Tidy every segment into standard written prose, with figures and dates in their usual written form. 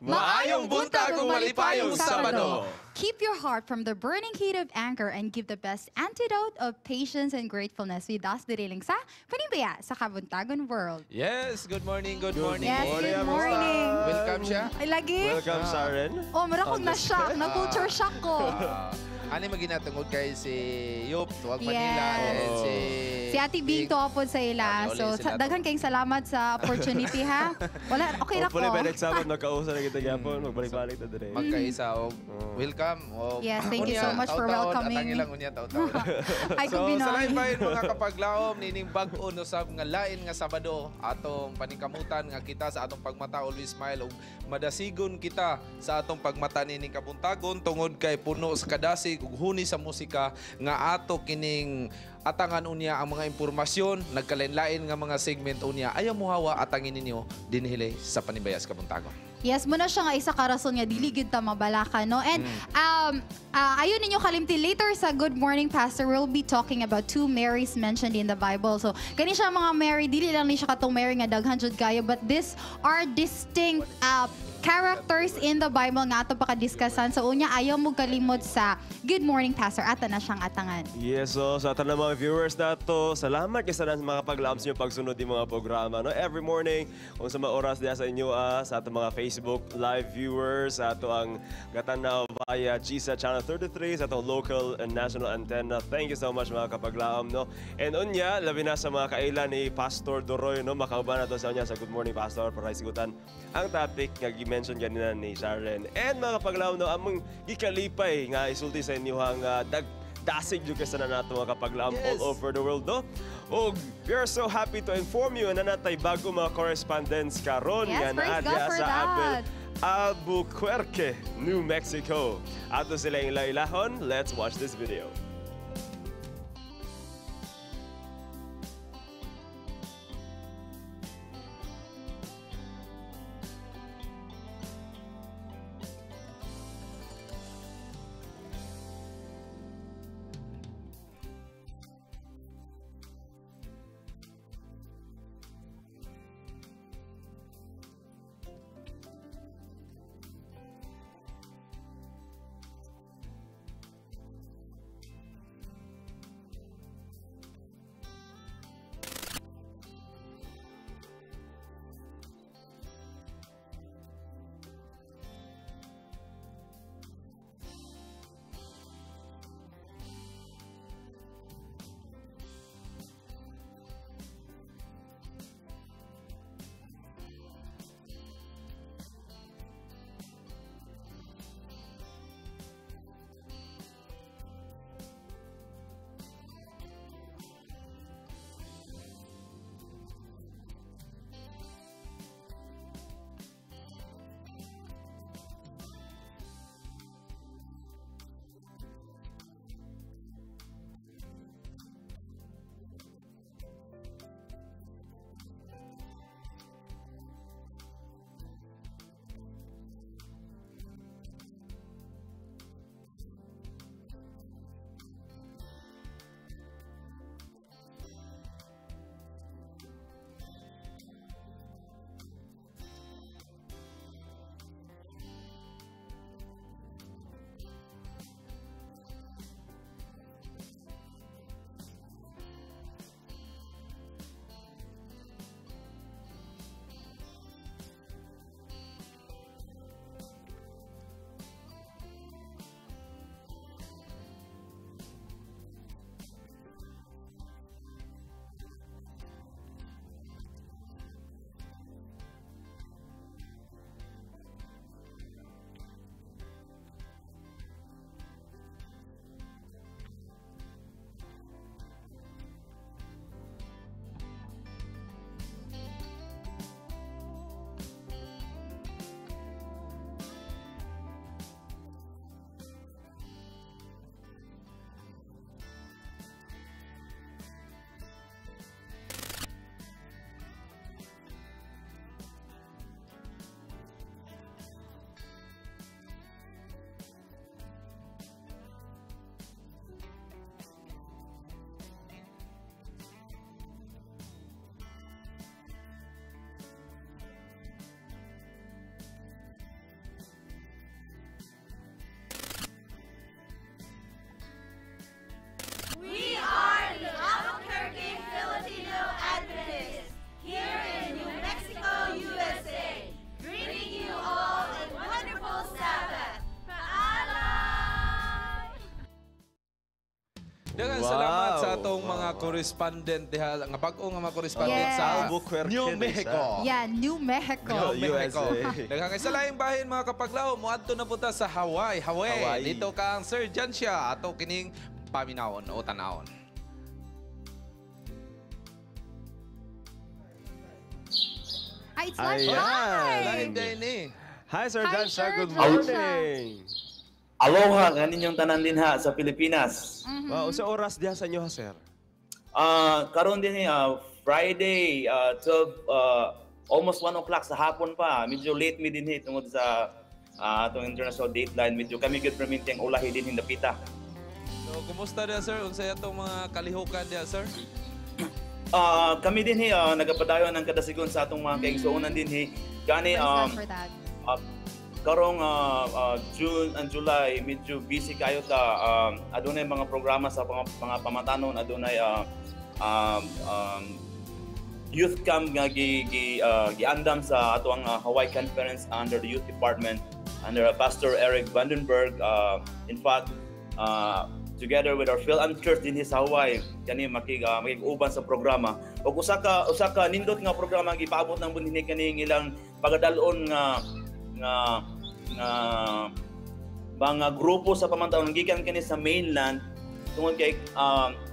Maayong buntag ug malipayong Sabado. Keep your heart from the burning heat of anger and give the best antidote of patience and gratefulness with us diriling sa Panibaya sa Kabuntagon World. Yes, good morning, good morning. Yes, good morning. Welcome siya. Ay, lagi? Welcome, Sharon. Oh, marakog na shock. Na-culture shock ko. Ano maginatungod kay si Yup, Tuwag Manila, and Si Ate Bing to po sa ila. So, daghan kayong salamat sa opportunity, ha? Wala, okay na ko. Hopefully, by next Sabado, magkausa na kita gyapon. Magbalik-balik na dire. Magkaisa. Welcome. Yes, thank you so much for welcoming. At ang ilang unya, taon-taon. Ay, So, kubinoy. sa lain mga kapaglaom, nining bag-o no sa nga lain nga Sabado, atong paningkamutan nga kita sa atong pagmata, always smile, ug madasigon kita sa atong pagmata nining kabuntagon, tungod kay puno sa kadasig, ug huni sa musika, nga ato kining atangan unya ang mga impormasyon, nagkalain-lain nga mga segment unya, ayaw muhawa atangin ninyo dinhili sa Panibaya sa Kabuntagon. Yes, muna siya nga isa ka rason nga dili gyud ta mabalaka, no? And ayun ninyo kalimti later sa Good Morning Pastor, we'll be talking about two Marys mentioned in the Bible. So, kani siya mga Mary, dili lang ni siya katong Mary nga daghan jud kayo, but these are distinct characters in the Bible nga ato paka-discussan. So, unya ayaw mo kalimot sa Good Morning Pastor, ata na siyang atangan. Yes, so sa tanang mga viewers nato, salamat kasi sa mga paglaom sa inyo pagsunod ng mga programa. No? Every morning, kung sa mga oras diya sa inyo, sa ato mga Facebook live viewers, sa ato ang gatanaw via GSA Channel 33, sa atong local and national antenna. Thank you so much mga kapaglaom. No? And unya, labi na sa mga kailan ni Pastor Doroy, no? Makauban na to sa unya sa Good Morning Pastor para isigutan ang topic nga gi-mention ganina ni Sharon. And mga kapaglaom, no, among gikalipay nga isulti sa inyo ang dasig yung kasi na nato mga kapaglaom all over the world, no? Og we are so happy to inform you na natay bago mga correspondents karon nga naadya sa Albuquerque, New Mexico. Ato sila yung lailahon. Let's watch this video. correspondent diha, nga bag-o nga mga correspondent Yes. sa Albuquerque New din Mexico. Yeah, New Mexico. New Mexico. USA. Daghang kay sa laing bahin mga kapaglaw, moadto na punta sa Hawaii. Hawaii. Dito ka ang Sir Jancia ato kining paminawon o tanawon. Ay, it's live. Ayan. Hi! Live day ni. Hi, Sir Hi, Jansha. Sir Good Jansha. morning. Aloha kaninyong tanan din ha sa Pilipinas. Wow, sa oras diha sa inyo, ha, sir? Karon din Friday 12 almost 1 o'clock sa hapon pa. Medyo late mi din tungod sa atong international dateline. Medyo kami gud perminteng ulahi din hindapita. So, kumusta dia sir? Unsay atong mga kalihukan dia sir? Kami din nagapadayon ng kada sigon sa atong mga kaigsuonan din Gani Praise God for that. karong June and July medyo busy kayo ta adunay mga programa sa mga pamatanon adunay youth camp nga giandam sa ato ang Hawaii Conference under the Youth Department under Pastor Eric Vandenberg. In fact, together with our Phil Church din sa Hawaii kani makig-uban sa programa ug usa ka nindot nga programa gipaabot ng bunhi kaning ilang pagadalon nga mga grupo sa pamantawon gikan kani sa mainland tungod kay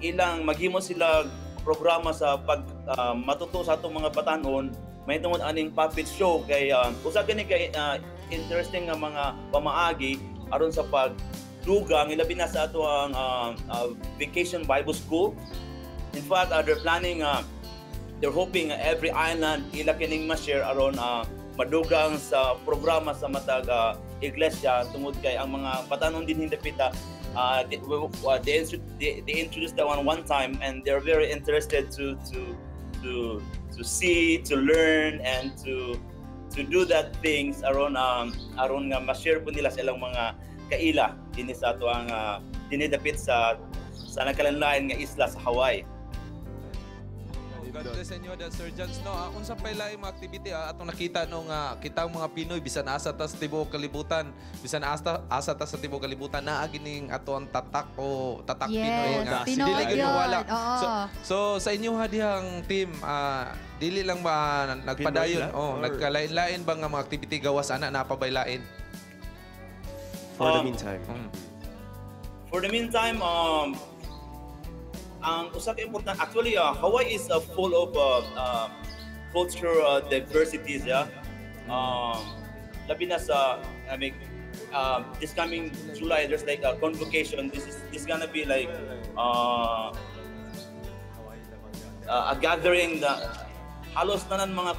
ilang maghimo sila programa sa pag matuto sa atong mga batanon may tungod aning puppet show kay usa kani kay interesting nga mga pamaagi aron sa pagdugang ilabi na sa ato ang Vacation Bible School. In fact, they're planning they're hoping every island ila kining ma-share aron madugang sa programa sa matag iglesia tungod kay ang mga batanon din hindapita they introduced that one time and they're very interested to see, to learn and to do that things aron nga ma-share po nila sa ilang mga kaila dinhi sa ato ang dinidapit sa nagkalanlain nga isla sa Hawaii. God bless sa inyo, Sir Jans. No, unsa pa ilaing mga activity atong nakita nung kitang mga Pinoy bisan asa ta sa tibuok kalibutan, bisan asa ta sa tibuok kalibutan naa gining ato ang tatak Yes, Pinoy nga Pinoy dili gid yun. mawala. Oo. So sa inyo dihang team dili lang ba nagpadayon Pinoy lang, or- nagkalain-lain ba nga mga activity gawas ana napabailain? For the meantime. For the meantime, ang usa ka important actually Hawaii is full of cultural diversities labi na sa this coming July there's like a convocation. This gonna be like a gathering na halos tanan mga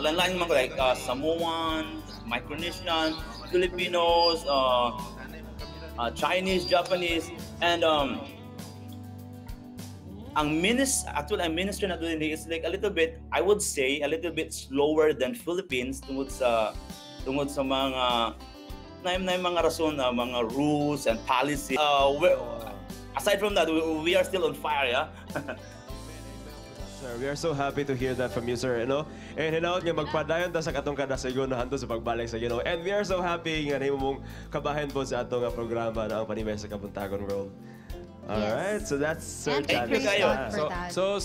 lanlain mga like Samoan, Micronesian, Filipinos, Chinese, Japanese, and ang ministry na doon is like a little bit, I would say, a little bit slower than Philippines tungod sa mga mga rason na mga rules and policy. Aside from that, we are still on fire, yeah. Sir, we are so happy to hear that from you, sir. And hinaot nga magpadayon ta sa katong kadasigon na hanto sa pagbalik sa Ginoo. And we are so happy nga nahimo mong kabahin po sa atong programa na ang Panimesa Kabuntagon World. Alright, so that's Sir And Jan. praise kayo. God for that. So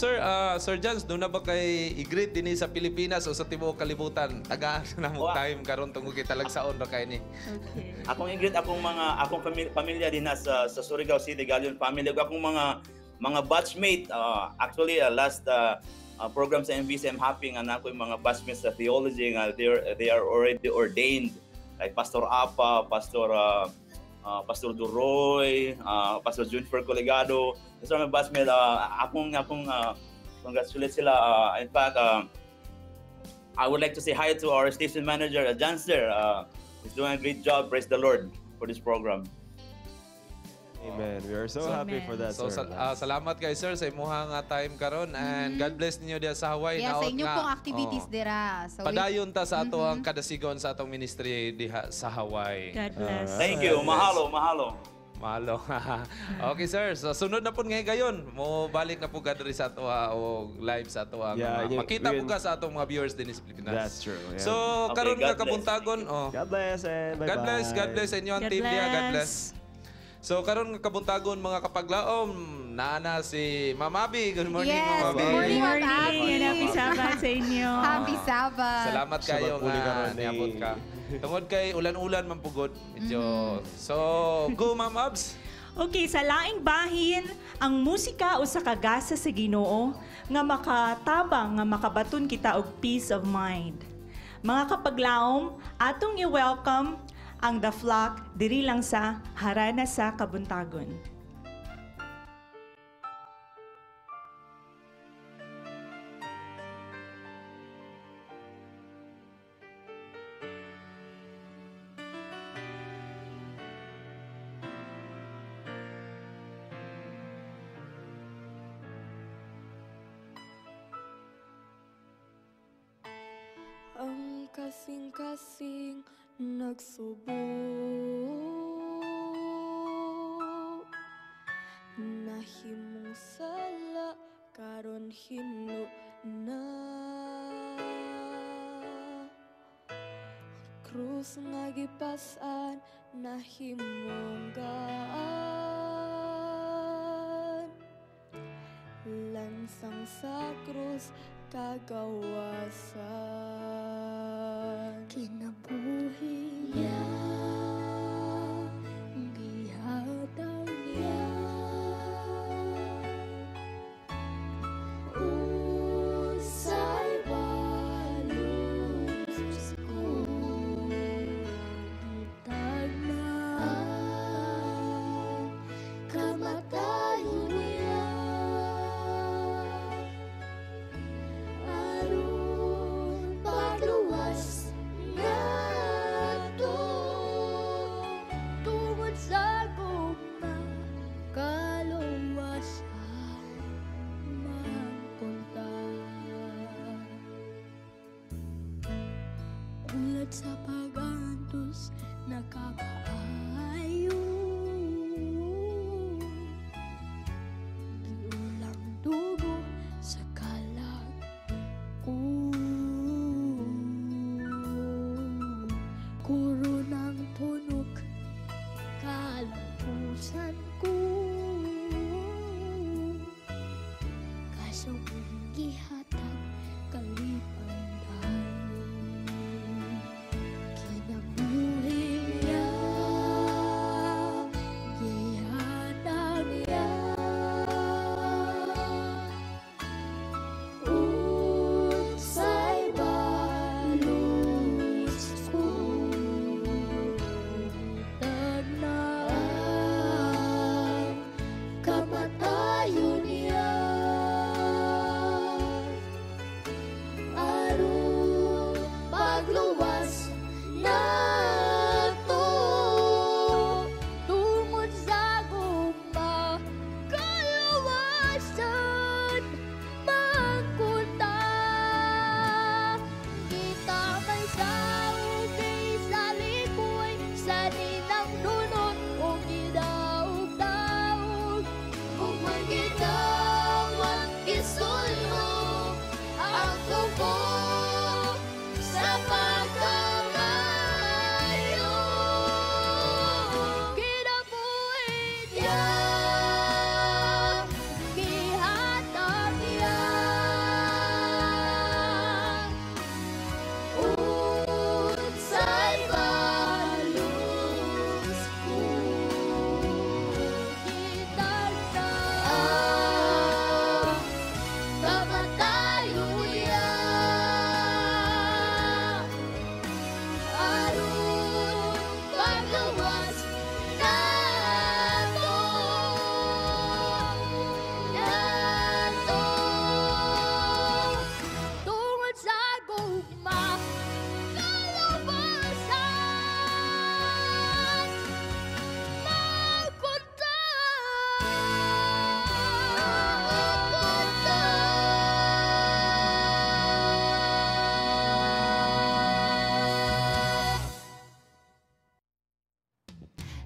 Sir Jans, doon na ba kay i-greet dinhi sa Pilipinas o sa tibuok kalibutan? Tagaan na mo time karon tungod kay talagsaon ra kay ni. Okay. Akong i-greet akong pamilya din sa Surigao City, Galion family. Akong mga batchmate, actually last program sa MBC, I'm happy nga na ako yung mga batchmates sa theology nga they are already ordained, like Pastor Apa, Pastor Duroy, Pastor Junifer Colegado. These are my batchmates. Akong congratulate sila. In fact, I would like to say hi to our station manager, Janster. He's doing a great job. Praise the Lord for this program. Amen. We are so happy for that, So sir. salamat kay sir sa imuha nga time karon and God bless ninyo diya sa Hawaii. Yeah, sa Naot inyo nga, pong activities dira. So, padayon ta sa ato ang kadasigon sa atong ministry diha sa Hawaii. God bless. Thank you. Mahalo. Malo. Okay sir, so sunod na po ngayon gayon. Mo balik na po gadri sa ato o live sa ato Yeah, makita po ka sa atong mga viewers din sa Pilipinas. That's true. Yeah. So Okay, karon God nga kabuntagon. God bless and bye-bye. God bless sa inyo ang God team diya. God bless. bless. So karon nga kabuntagon mga kapaglaom, naana si Ma'am Abby. Good morning, Yes, Ma'am Abby. good morning, Ma'am Morning Abby. and happy Sabbath sa inyo. Happy Sabbath. Salamat Sa kayo magpuli ka nga ron, niabot ka. Tungod kay ulan-ulan man pugod. Medyo. So, go Ma'am Abs. Okay, sa laing bahin, ang musika usa ka gasa sa Ginoo nga makatabang nga makabaton kita og peace of mind. Mga kapaglaom, atong i-welcome ang The Flock diri lang sa Harana sa Kabuntagon. Ang kasing-kasing nagsubo, nahimong sala karon hinlo na. Krus nga gipasan nahimong gaan, lansang sa krus kagawasan. Kinabuhi niya, gihatag niya, usay walong ko, gitag na kamatayon niya. Aron pagluwas nga to, tungod sa gugma kaluwasan magpunta. Ulat sa pag-antos nakakaayo, giulang dugo sa kalag ko. Kuro ng tunog kalampusan ko, kaso kung gihatag kalipandayon. Kinabuhi niya,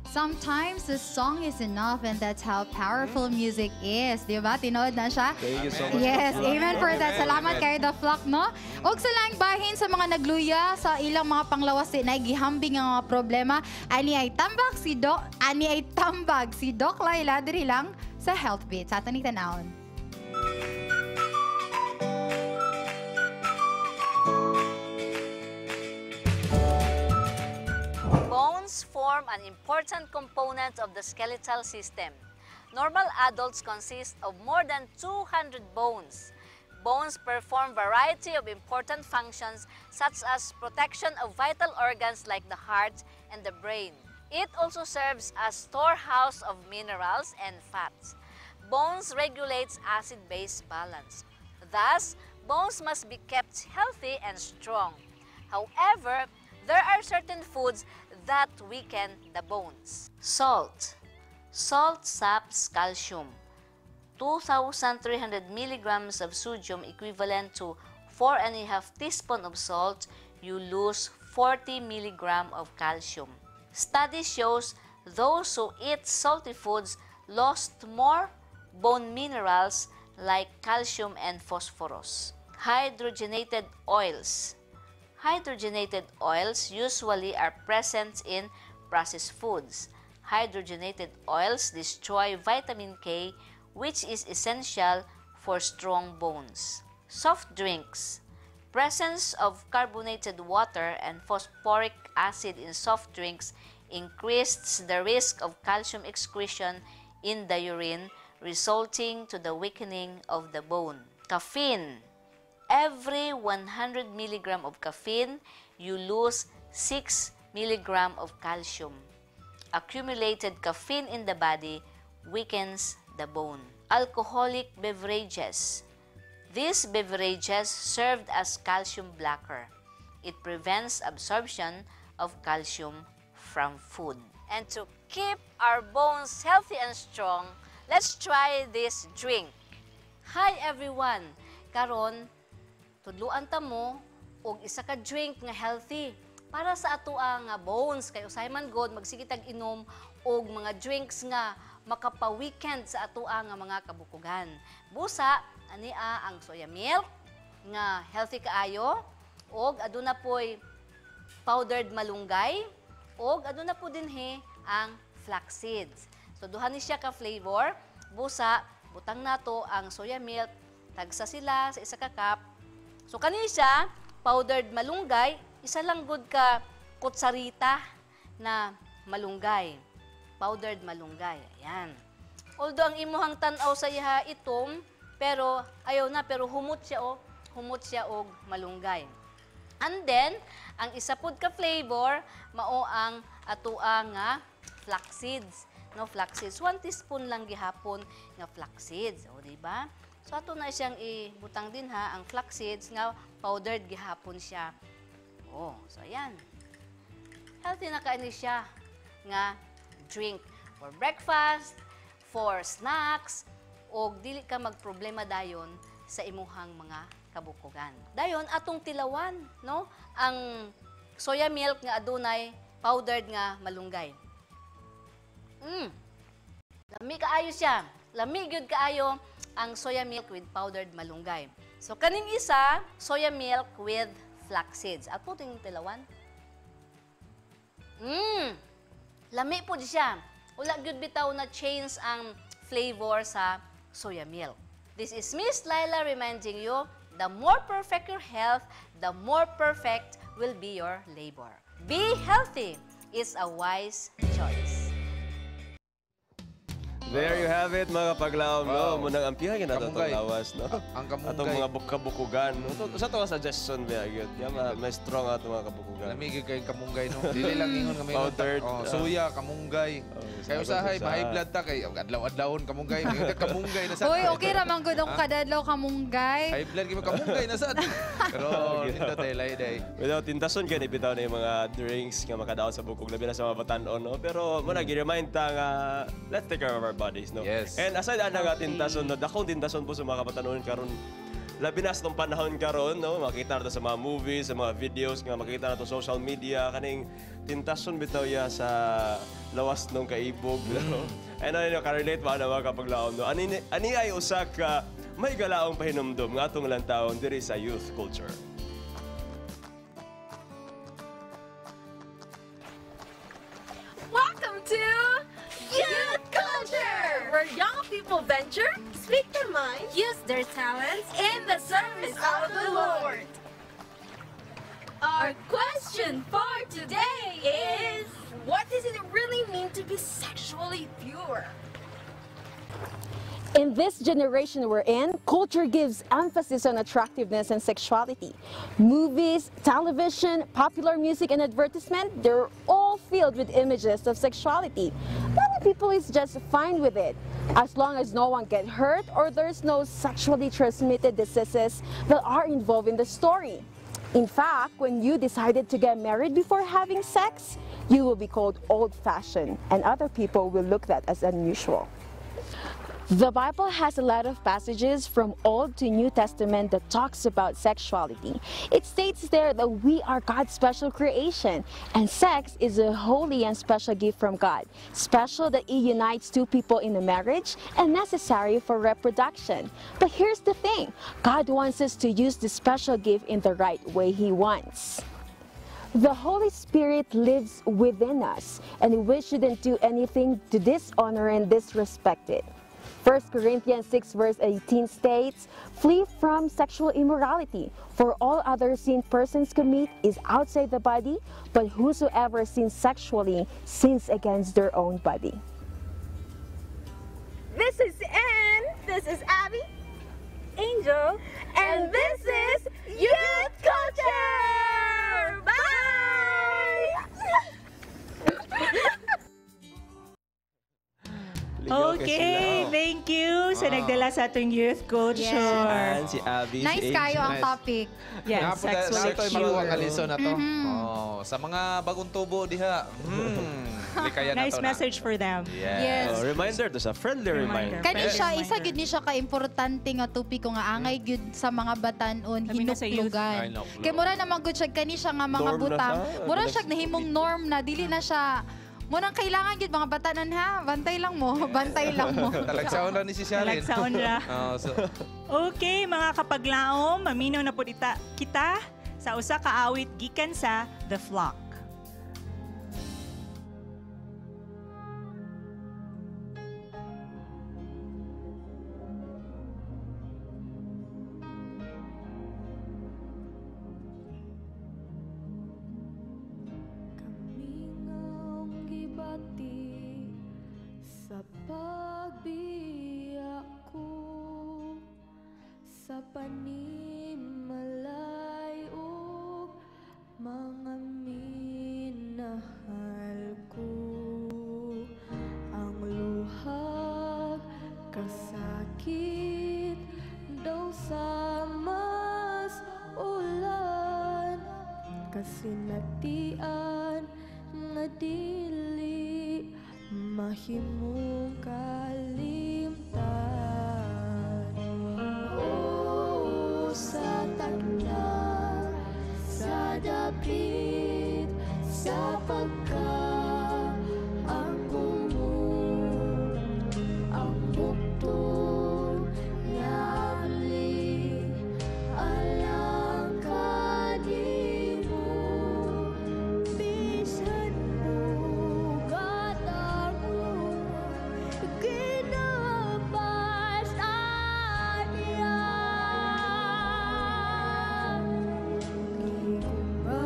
Sometimes the song is enough and that's how powerful music is. Di ba? Tinood na siya? Thank you so much. Yes, amen for that. Salamat Amen. kay The Flock, no? Og sa laing bahin sa mga nagluya sa ilang mga panglawas na gihambing ang mga problema, ani ay tambag si Doc Laila diri lang sa Health Beat. Sa atin ni tanawon. Bones form an important component of the skeletal system. Normal adults consist of more than 200 bones. Bones perform variety of important functions such as protection of vital organs like the heart and the brain. It also serves as storehouse of minerals and fats. Bones regulates acid-base balance. Thus, bones must be kept healthy and strong. However, there are certain foods that weaken the bones. Salt. Salt saps calcium. 2,300 milligrams of sodium equivalent to 4.5 teaspoons of salt, you lose 40 milligrams of calcium. Study shows those who eat salty foods lost more bone minerals like calcium and phosphorus. Hydrogenated oils. Hydrogenated oils usually are present in processed foods. Hydrogenated oils destroy vitamin K, which is essential for strong bones. Soft drinks. Presence of carbonated water and phosphoric acid in soft drinks increases the risk of calcium excretion in the urine, resulting to the weakening of the bone. Caffeine. Every 100 milligram of caffeine, you lose 6 milligram of calcium. Accumulated caffeine in the body weakens the bone. Alcoholic beverages. These beverages served as calcium blocker. It prevents absorption of calcium from food. And to keep our bones healthy and strong, let's try this drink. Hi everyone! Karon, tudluan ta mo og isa ka drink nga healthy para sa atoa nga bones kay usahay man god magsigitag inom og mga drinks nga makapaweekend sa atoa nga mga kabukugan. Busa ania ang soya milk nga healthy kaayo og aduna poy powdered malunggay og aduna po dinhi ang flax seeds. So duha ni siya ka flavor. Busa butang nato ang soya milk, tagsa sila sa isa ka cup. So kani siya powdered malunggay, isa lang good ka kutsarita na malunggay. Powdered malunggay. Ayan. Although ang imuhang tan-aw sa iha itom, pero ayaw na, pero humot siya og malunggay. And then, ang isa pod ka flavor, mao ang atoa nga flax seeds. No, flax seeds. 1 teaspoon lang gihapon nga flax seeds. O, diba? So, ato na siyang ibutang din ha, ang flax seeds nga powdered gihapon siya. Oh, so ayan. Healthy na kaini siya nga drink for breakfast, for snacks, o dili ka magproblema dayon sa imuhang mga kabukugan. Dayon atong tilawan, no? Ang soya milk nga adunay powdered nga malunggay. Lami kaayo siya. Lami gyud kaayo ang soya milk with powdered malunggay. So kaning isa, soya milk with flax seeds. Ato ting tilawan. Lami po siya. Wala gyud bitaw na change ang flavor sa soya milk. This is Miss Laila reminding you, the more perfect your health, the more perfect will be your labor. Be healthy is a wise choice. There you have it, mga paglaom, Wow. no? Munang ampihan na ito Kamunggay. lawas, no? Ang kamunggay. Atong mga kabukugan. Sa ito nga suggestion, ba, yun? May strong ato mga kabukugan. Lamig kay kamunggay no. Dili lang ingon nga may Powdered. suya, kamunggay. Kayo usahay sa- high blood ta kay adlaw-adlawon kamunggay. May kamunggay na sa. Hoy, okay raman gud ang kadadlaw kamunggay. High blood kay kamunggay na sa. Pero nindot tay day. Without tintason, kaya ibitaw na yung mga drinks nga makadaot sa bukog, labi na sa mga batanon, no? Pero muna, gi-remind ta nga, let's take care of our bodies, no? Yes. And aside ana nga tintason, no? Dakong tintason po sa mga kabatanon karon labi na sa itong panahon karon, no? Makita nato sa mga movies, sa mga videos, nga makita nato social media, kaning tintasyon bitaw ya sa lawas ng kaibog, no? Ano nyo, ka-relate ba na mga kapaglaom, no? Ani ay usa ka may galaong pahinumdum nga atong lantawon diri sa youth culture. Welcome to Youth Culture, where young people venture, speak their minds, use their talents in the service of the Lord. Our question for today is, what does it really mean to be sexually pure? In this generation we're in, culture gives emphasis on attractiveness and sexuality. Movies, television, popular music, and advertisement, they're all filled with images of sexuality. Many people is just fine with it, as long as no one get hurt or there's no sexually transmitted diseases that are involved in the story. In fact, when you decided to get married before having sex, you will be called old-fashioned, and other people will look at that as unusual. The Bible has a lot of passages from Old to New Testament that talks about sexuality. It states there that we are God's special creation, and sex is a holy and special gift from God, special that it unites two people in a marriage and necessary for reproduction. But here's the thing, God wants us to use this special gift in the right way He wants. The Holy Spirit lives within us, and we shouldn't do anything to dishonor and disrespect it. 1 Corinthians 6 verse 18 states, "Flee from sexual immorality, for all other sin persons commit is outside the body, but whosoever sins sexually sins against their own body." This is Anne, this is Abby, Angel, and this is Youth Culture! Bye! Okay, thank you sa nagdala sa atong youth culture. And si Abby, Nice si kayo ang Nice. topic. Yes, sexually Ito pure. mga kalisod na to. Oh, sa mga bagong tubo diha. Likaya na Nice to message for them. Yes. Oh, reminder to sa friendly reminder. Kani siya, Reminder. isa gid ni siya ka-importante nga topiko nga angay gid sa mga batanon Sabi na sa youth. Ay, hinuklugan. no, Kay mura naman gud siya kani siya nga mga Norm na butang. siya. Mura siya nahimong norm na dili na siya Murang kailangan gid mga batanon ha. Bantay lang mo, bantay lang mo. Talagsaon na ni si Shalin. Talagsaon ra. Oh, so, Okay, mga kapaglaom, maminaw na po kita sa usa ka awit gikan sa The Flock. Kaming gibati sa pagbiya ko sa panimalay ug mga minahal ko. Ang luhag kasakit daw sa mas ulan, kasinatian nga dili mahimong kalimtan. Oh, sa tagna, sa dapit, sa ang bukto ngali alang kanimo, bisan bugat ako kinabas-an niya. Giguba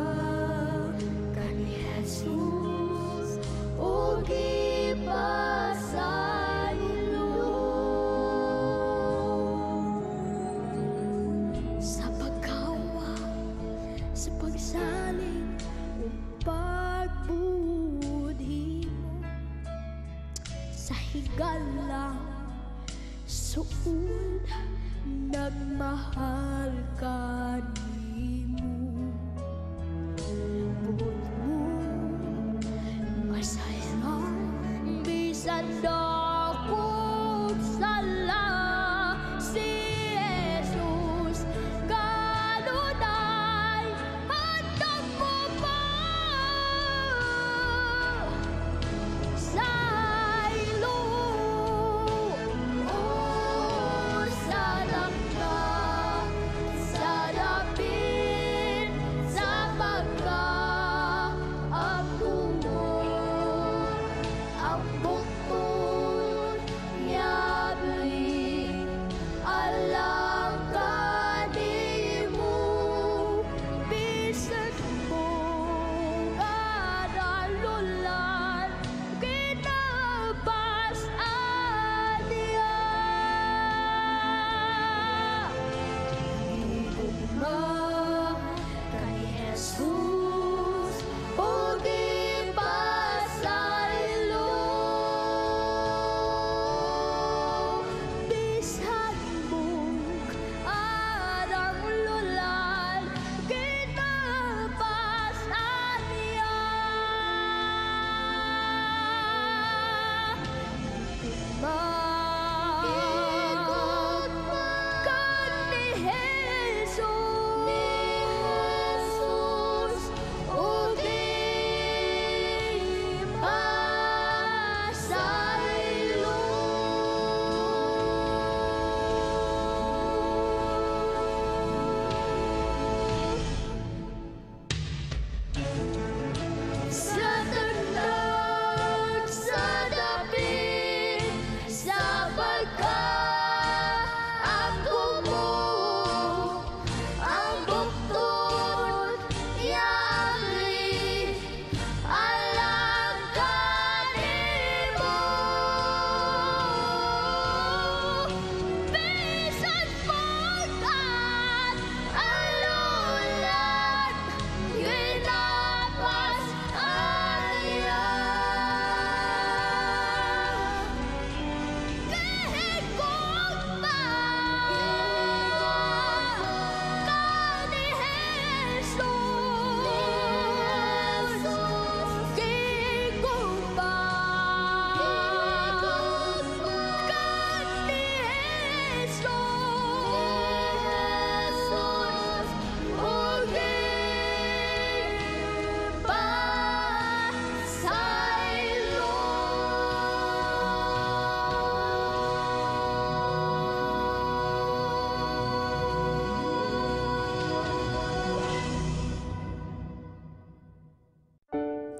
ka ni Jesus o gipasaylo sa pagkawa, sa pagsaling o pagbudhi mo, sa higala suul nagmahal ka nimo. Buot mo masayaw bisan dakong sala, si Jesus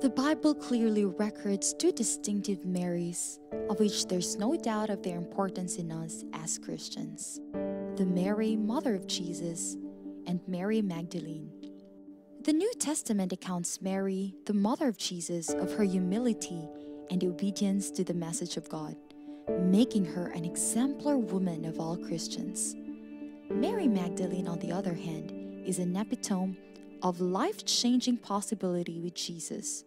The Bible clearly records two distinctive Marys, of which there's no doubt of their importance in us as Christians. The Mary, mother of Jesus, and Mary Magdalene. The New Testament accounts Mary, the mother of Jesus, of her humility and obedience to the message of God, making her an exemplar woman of all Christians. Mary Magdalene, on the other hand, is an epitome of life-changing possibility with Jesus.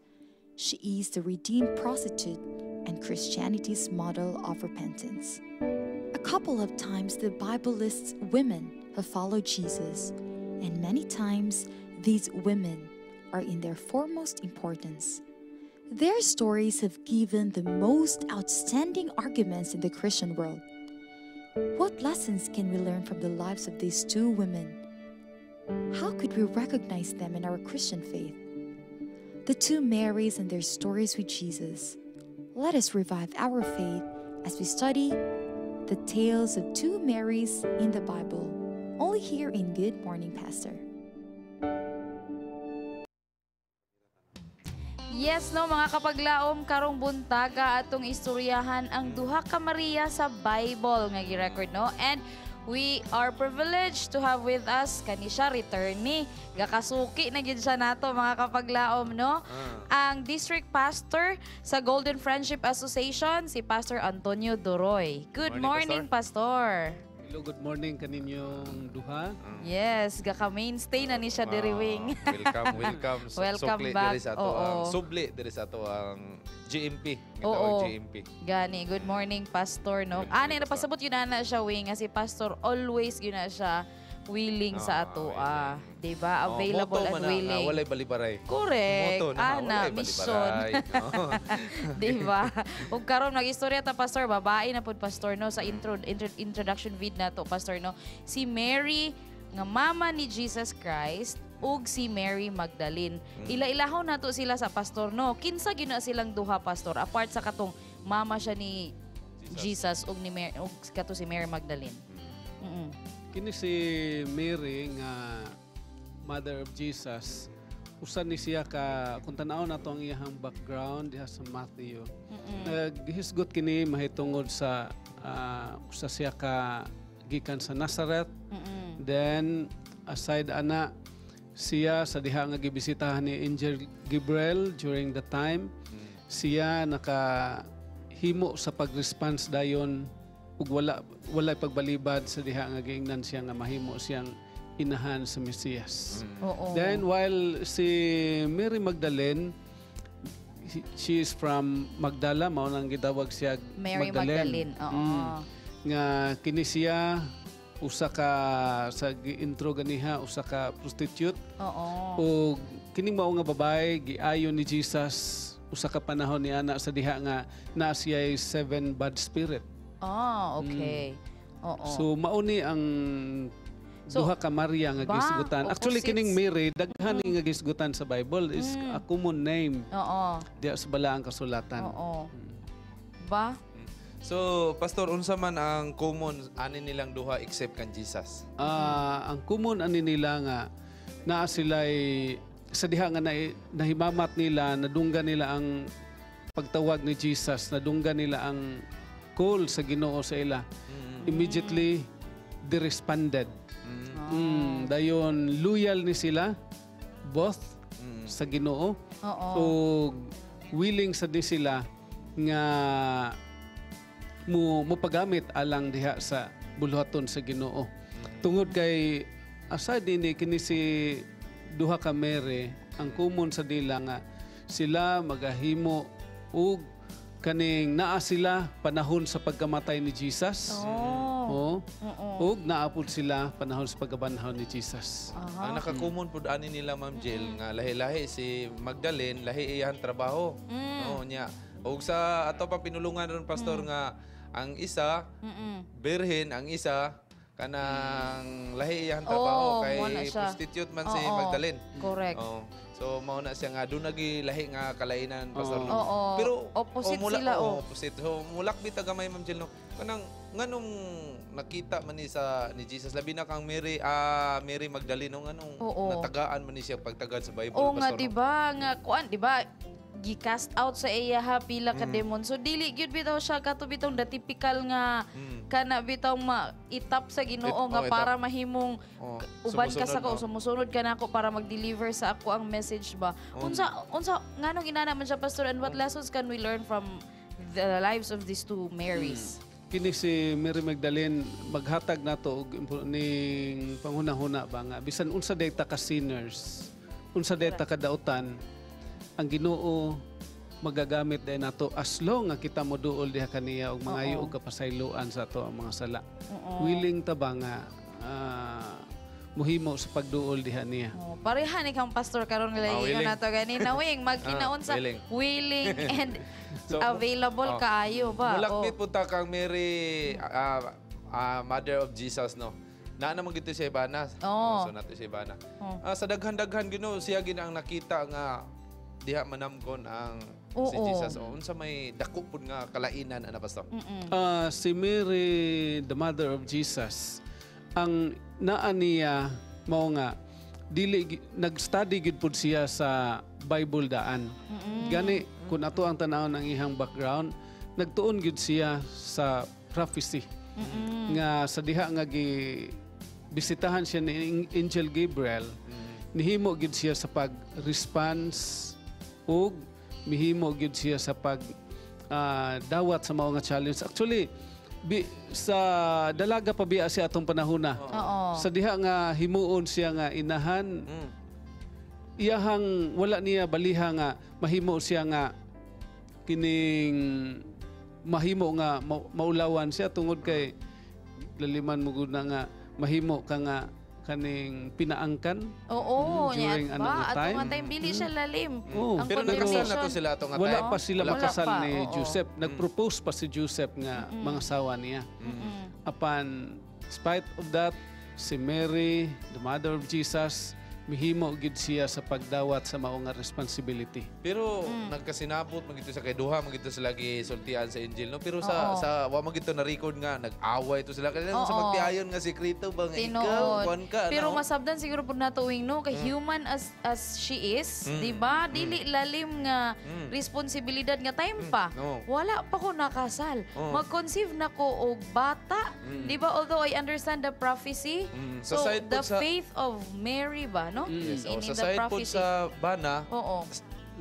She is the redeemed prostitute and Christianity's model of repentance. A couple of times the Bible lists women who followed Jesus, and many times these women are in their foremost importance. Their stories have given the most outstanding arguments in the Christian world. What lessons can we learn from the lives of these two women? How could we recognize them in our Christian faith? The two Marys and their stories with Jesus. Let us revive our faith as we study the tales of two Marys in the Bible, only here in Good Morning, Pastor. Yes, no, mga kapaglaom, karong buntaga atong istoryahan ang duha ka Maria sa Bible nga gi-record, no? And we are privileged to have with us kani siya returnee. Gakasuki na gyud siya nato, mga kapaglaom, no? Ang district pastor sa Golden Friendship Association, si Pastor Antonio Doroy. Good morning, Pastor. Hello, good morning kaninyong duha. Yes, gaka-mainstay na ni siya diri wing. Welcome. Welcome back. Subli diri sa ato ang GMP. Oo. GMP. Gani, good morning, Pastor, no? Ani na pasabot yun na siya wing, kasi Pastor always yun na siya willing sa ato, diba? Available and willing. Walay balibaray. Correct. Ana, mission. Diba? Kung karon nag-istorya ta, Pastor, babae na pod, Pastor, no? Sa introduction vid na to, Pastor, no? Si Mary, nga mama ni Jesus Christ, ug si Mary Magdalene. Ila-ilahaw na to sila sa Pastor, no? Kinsa gina silang duha, Pastor, apart sa katong mama siya ni Jesus ug ni Mary, ug kato si Mary Magdalene. Kini si Mary nga mother of Jesus, usa ni siya ka kung tan-aw nato ang iyang background diha sa Matthew. Naghisgot kini mahitungod sa usa siya ka gikan sa Nazareth. Then aside ana siya sa diha nga gibisitahan ni Angel Gabriel during the time, siya nakahimo sa pag-response dayon ug wala pagbalibad sa diha nga giingnan siya nga mahimo siyang inahan sa Mesiyas. Then while si Mary Magdalene, she is from Magdala, mao nang gitawag siya Mary Magdalene. Nga kini siya usa ka sa gi-intro ganiha, usa ka prostitute. Ug kini mao nga babae giayon ni Jesus usa ka panahon ni ana sa diha nga naa siya 7 bad spirit. Okay. So mauni ang duha ka Maria nga gisgutan. Actually kining Mary daghan nga gisgutan sa Bible is a common name. Diya sa balaang kasulatan. Ba? So, Pastor, unsa man ang common ani nilang duha except kan Jesus? Ang common ani nila nga naa sila'y sa diha nga nahimamat nila, nadunggan nila ang pagtawag ni Jesus, nadunggan nila ang call sa Ginoo sa ila. Immediately they responded. Dayon loyal ni sila both sa Ginoo. So willing sa di sila nga mo pagamit alang diha sa buluhaton sa Ginoo. Tungod kay aside dinhi kini si duha ka Mary, ang common sa dila nga sila magahimo ug kaning naa sila panahon sa pagkamatay ni Jesus. Ug naapod sila panahon sa pagkabanhaw ni Jesus. Ang nakakumon pud ani nila, Ma'am Jill, nga lahi-lahi si Magdalene, lahi iyang trabaho. Nya. Ug sa ato pa pinulungan ron, Pastor, nga ang isa birhen, ang isa kanang lahi iyang trabaho kay prostitute man si Magdalene. Correct. So mao na siya nga doon lahi nga kalainan, Pastor. Pero opposite sila. Opposite. So mulakbit ta gamay, Ma'am Jill, no. Kanang nganong nakita man ni Jesus labi na kang Mary Magdalene, nganong natagaan man ni siya pagtagad sa Bible, Pastor. Nga diba nga kuan diba gi-cast out sa iya ha pila ka demon. So dili gyud bitaw siya kato bitong the typical nga kana bitaw maitap sa Ginoo nga para mahimong uban ka sa ko sumusunod ka nako para mag-deliver sa ako ang message ba. Unsa nganong inana man siya pastor, and what lessons can we learn from the lives of these two Marys? Kini si Mary Magdalene maghatag nato og ning panghuna-huna ba nga bisan unsa dayta ka sinners, unsa dayta ka dautan, ang Ginoo magagamit day nato as long nga kita moduol diha kaniya og mangayo og kapasayloan sa ato ang mga sala. Willing ta ba nga muhimo sa pagduol diha niya. Pareha ni kang pastor karon nga ingon nato ganina wing magkinaon sa willing and available kaayo ba. Mulakbit punta kang Mary Mother of Jesus no. Na naman gito si Ibana. So nato si Ibana. Sa daghan-daghan Ginoo siya gid ang nakita nga diha manamgon ang si Jesus. Unsa may dako pud nga kalainan ana pastor? Si Mary, the Mother of Jesus, ang naa niya mao nga dili nag-study gid pud siya sa Bible daan. Gani kun ato ang tan-awon ang ihang background, nagtuon gid siya sa prophecy. Nga sa diha nga bisitahan siya ni Angel Gabriel, nihimo gid siya sa pag-response ug mihimo gid siya sa pag dawat sa mga challenge. Actually, sa dalaga pa biya siya atong panahona. Sa diha nga himuon siya nga inahan, iyahang wala niya baliha nga mahimo siya nga kining mahimo nga maulawan siya tungod kay laliman mo gud na nga mahimo ka nga kaning pinaangkan. During anong time. Atong time dili siya lalim. Pero nagkasal na to sila atong time. Wala pa sila makasal ni Joseph. Nagpropose pa si Joseph nga mga asawa niya. Upon spite of that, si Mary, the Mother of Jesus, mihimo gid siya sa pagdawat sa mao nga responsibility. Pero nagkasinabot magito sa kay duha magito sila gisultian sa Injil no, pero sa wa magito na record nga nag-away to sila kanila sa magtiayon nga sekreto bang ikaw kuan ka. Pero masabdan siguro pud nato wing no kay human as she is, di ba? Dili lalim nga responsibilidad nga time pa. Wala pa ko nakasal. Mag-conceive na ko og bata, di ba? Although I understand the prophecy. So the faith of Mary ba no? Yes. Sa side po sa bana,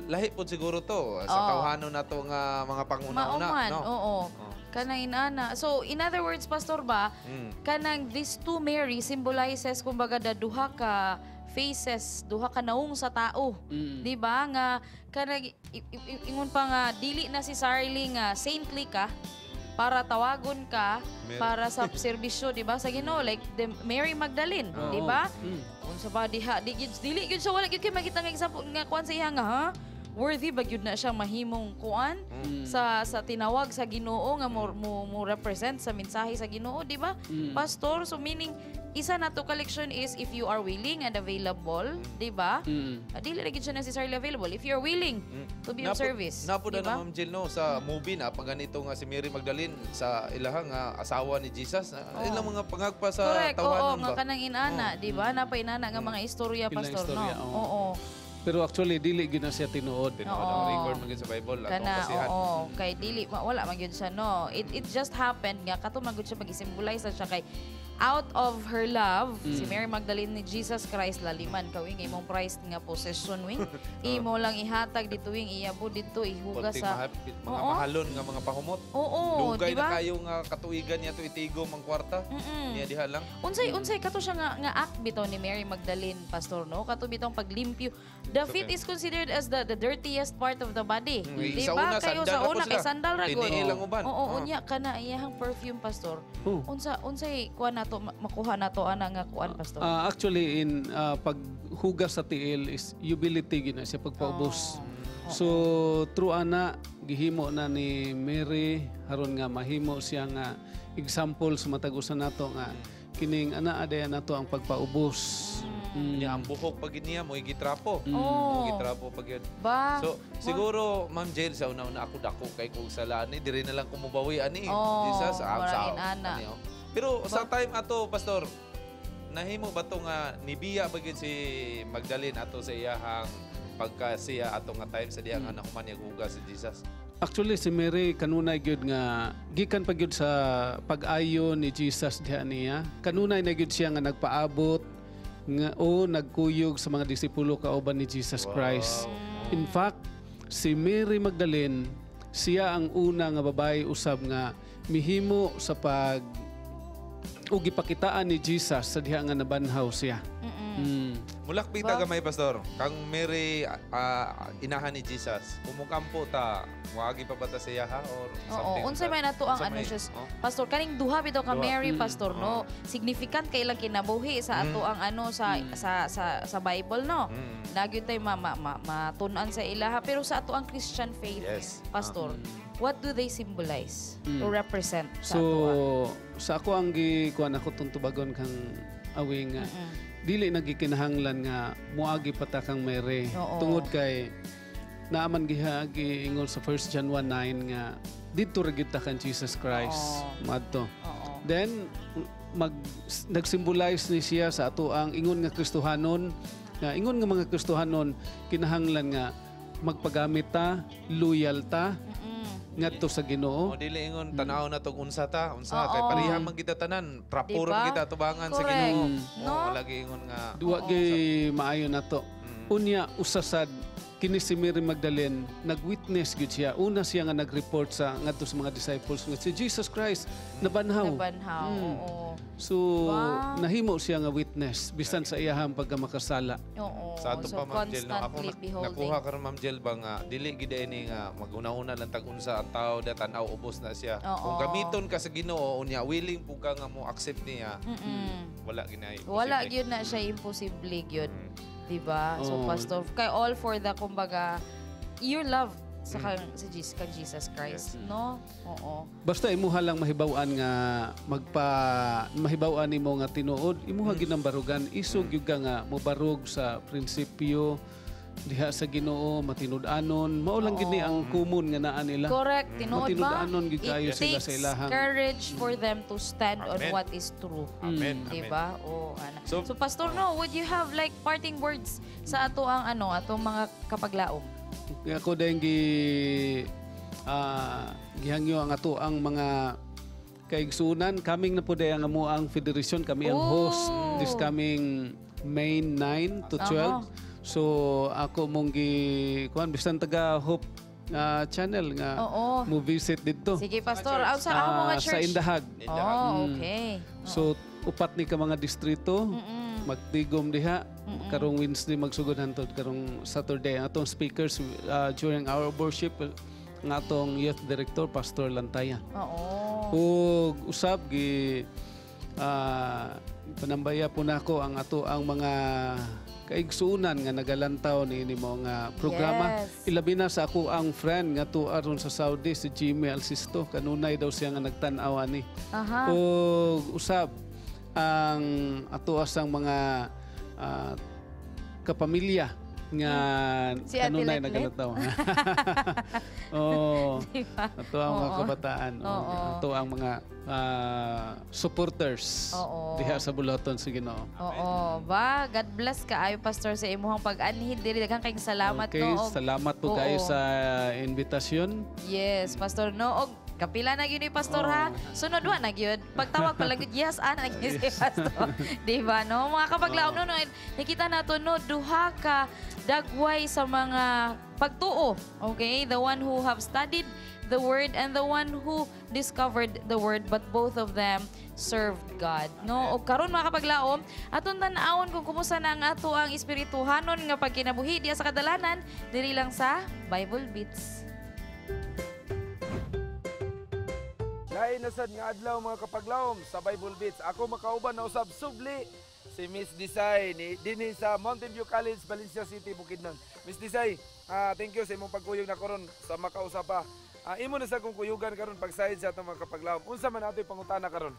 lahi po siguro to. Sa kauhanon na to nga mga panguna-una. No? Kanang inana. So, in other words, Pastor ba, kanang these two Mary symbolizes kumbaga da duha ka faces, duha ka naong sa tao. Di ba? Nga, kanang, ingon pa nga, dili na si Sarly nga saintly ka, para tawagon ka para sa serbisyo, di ba? Sa Ginoo, like the Mary Magdalene, di ba? Unsa ba diha, dili gyud siya wala gyud kay makita nga example nga kuan sa iya nga ha? Worthy ba gyud na siyang mahimong kuan sa tinawag sa Ginoo nga mo represent sa mensahe sa Ginoo, di ba? Pastor, so meaning isa na to collection is if you are willing and available, di ba? Dili lagi siya necessarily available. If you're willing to be of service. Napuda na Ma'am Jill no sa movie na pag ganito nga si Mary Magdalene sa ilahang asawa ni Jesus. Ilang mga pangagpa sa tawanon ba? Nga kanang inana, di ba? Napay inana nga mga istorya, Pastor, no? Pero actually dili gyud na siya tinuod. Ang record man sa Bible atong kasihan. Kay dili wala man gyud siya no. It just happened nga kato man gyud siya mag-symbolize siya kay out of her love, si Mary Magdalene ni Jesus Christ laliman kawing imong prized nga possession wing. Imo lang ihatag dito wing iyabo dito ihugas sa mga mahalon nga mga pahumot. Dugay na kayo nga katuigan niya to itigo mang kwarta. Niya diha lang. Unsay kato siya nga act bitaw ni Mary Magdalene, Pastor no? Kato bitong paglimpyo. The feet is considered as the dirtiest part of the body. Di ba? Kayo sa una kay sandal ra gud. Unya kana iyang perfume, Pastor. Unsay kuan nato makuha nato ana nga kuan, Pastor? Actually in paghugas sa tiil is humility gina siya pagpaubos. So through ana gihimo na ni Mary haron nga mahimo siya nga example sa matag usa nato nga kining ana aday nato ang pagpaubos. Ang buhok pag niya mo gitrapo. Mo gitrapo pag yun. So siguro Ma'am Jail sa una-una ako dako kay kung sala ni diri na lang kumubawi ani. Jesus sa. Pero sa time ato Pastor nahimo ba to nga nibiya ba gyud si Magdalene ato sa iyahang pagka siya ato nga time sa diha nga nahuman niya hugas si Jesus? Actually, si Mary kanunay gyud nga gikan pa gyud sa pag-ayo ni Jesus diha niya. Kanunay na gyud siya nga nagpaabot nga o nagkuyog sa mga disipulo kauban ni Jesus Christ. In fact, si Mary Magdalene, siya ang una nga babae usab nga mihimo sa pag ug gipakitaan ni Jesus sa diha nga nabanhaw siya. Mulakpita gamay pastor. Kang Mary inahan ni Jesus. Kumukampo ta, wagi pa ba ta siya ha or something? Oo, unsay may nato ang ano siya. Pastor kaning duha bitaw ka Mary pastor no. Significant kay ilang kinabuhi sa ato ang ano sa Bible no. Nagyud tay matun-an sa ilaha pero sa ato ang Christian faith pastor. What do they symbolize or represent sa ato? Sa ako ang gikuan ako tuntubagon kang awing dili nagikinahanglan nga muagi pata kang Mary. Tungod kay naaman giingol sa 1 John 1:9 nga didto ra gyud ta kan Jesus Christ madto. Then nagsymbolize ni siya sa ato ang ingon nga Kristohanon nga ingon nga mga Kristohanon kinahanglan nga magpagamit ta, loyal ta ngadto sa Ginoo. Dili ingon tanaw na tong unsa kay parihang man kita tanan, prapuron kita tubangan sa Ginoo. Lagi ingon nga duwa gay maayo nato. Unya usasad kini si Mary Magdalene nag-witness gud siya. Una siya nga nag-report sa ngadto sa mga disciples nga si Jesus Christ nabanhaw. So nahimo siya nga witness bisan sa iyahang pagkamakasala. Sa ato pa Ma'am Jel, no? Ako nakuha karon Ma'am Jel ba nga dili gid ini nga maguna-una lang tag unsa ang tao da tan-aw ubos na siya. Kung gamiton ka sa Ginoo unya willing pug ka nga mo accept niya. Wala ginay. Wala gyud na siya imposible gyud. Diba? So pastor kay all for the kumbaga your love sa kang Jesus Christ, no? Basta imuha lang mahibaw-an nga mahibaw-an nimo nga tinuod, imuha ginambarugan isog gyud nga mobarog sa prinsipyo diha sa Ginoo matinud-anon mao lang gid ni ang common nga naa nila. Correct, tinuod ba? Matinud-anon gyud kayo sila sa ilahang. Courage for them to stand on what is true. Amen. Diba? So pastor no, would you have like parting words sa ato ang atong mga kapaglaom? Ako din gihangyo ang ato ang mga kaigsunan kaming na po day ang amuang federation kami ang host this coming May 9 to 12. So ako mong kuan bisan taga Hope channel nga mo visit dito. Sige pastor, sa mga church sa Indahag. Okay. So upat ni ka mga distrito magtigom diha karong Wednesday magsugod hantod karong Saturday ang atong speakers during our worship ang atong youth director Pastor Lantaya. Ug usab gi panambaya po nako ang ato ang mga kaigsunan nga nagalantaw ni mo nga programa. Ilabi na sa ako ang friend nga tuaron sa Saudi si Jimmy Alsisto kanunay daw siya nga nagtan-aw ani. Ug usab ang ato asang mga kapamilya nga si kanunay nagalataw. Ato ang mga kabataan. Ato ang mga supporters diha sa bulaton sa Ginoo. Ba, God bless ka ayo pastor sa imuhang pag-anhid diri daghang kayong salamat no. Salamat po kayo sa invitasyon. Yes, pastor no. Kapila na gyud ni pastor ha. Sunod wa na gyud. Pagtawag pa lang gyud yes ana gyud si pastor. Di ba no? Mga kapaglaom no, nakita nato no duha ka dagway sa mga pagtuo. Okay? The one who have studied the word and the one who discovered the word, but both of them served God. No? O karon mga kapaglaom, aton tan-awon kung kumusta na ang ato ang espirituhanon nga pagkinabuhi diya sa kadalanan diri lang sa Bible Beats. Lain na sad nga adlaw mga kapaglaom sa Bible Beats. Ako makauban na usab subli si Miss Desai dinhi sa Mountain View College, Valencia City, Bukidnon. Miss Desai, thank you sa imong pagkuyog na karon sa makausap pa. Imo na sa kong kuyugan karon pagsayod sa atong mga kapaglaom. Unsa man ato pangutana karon?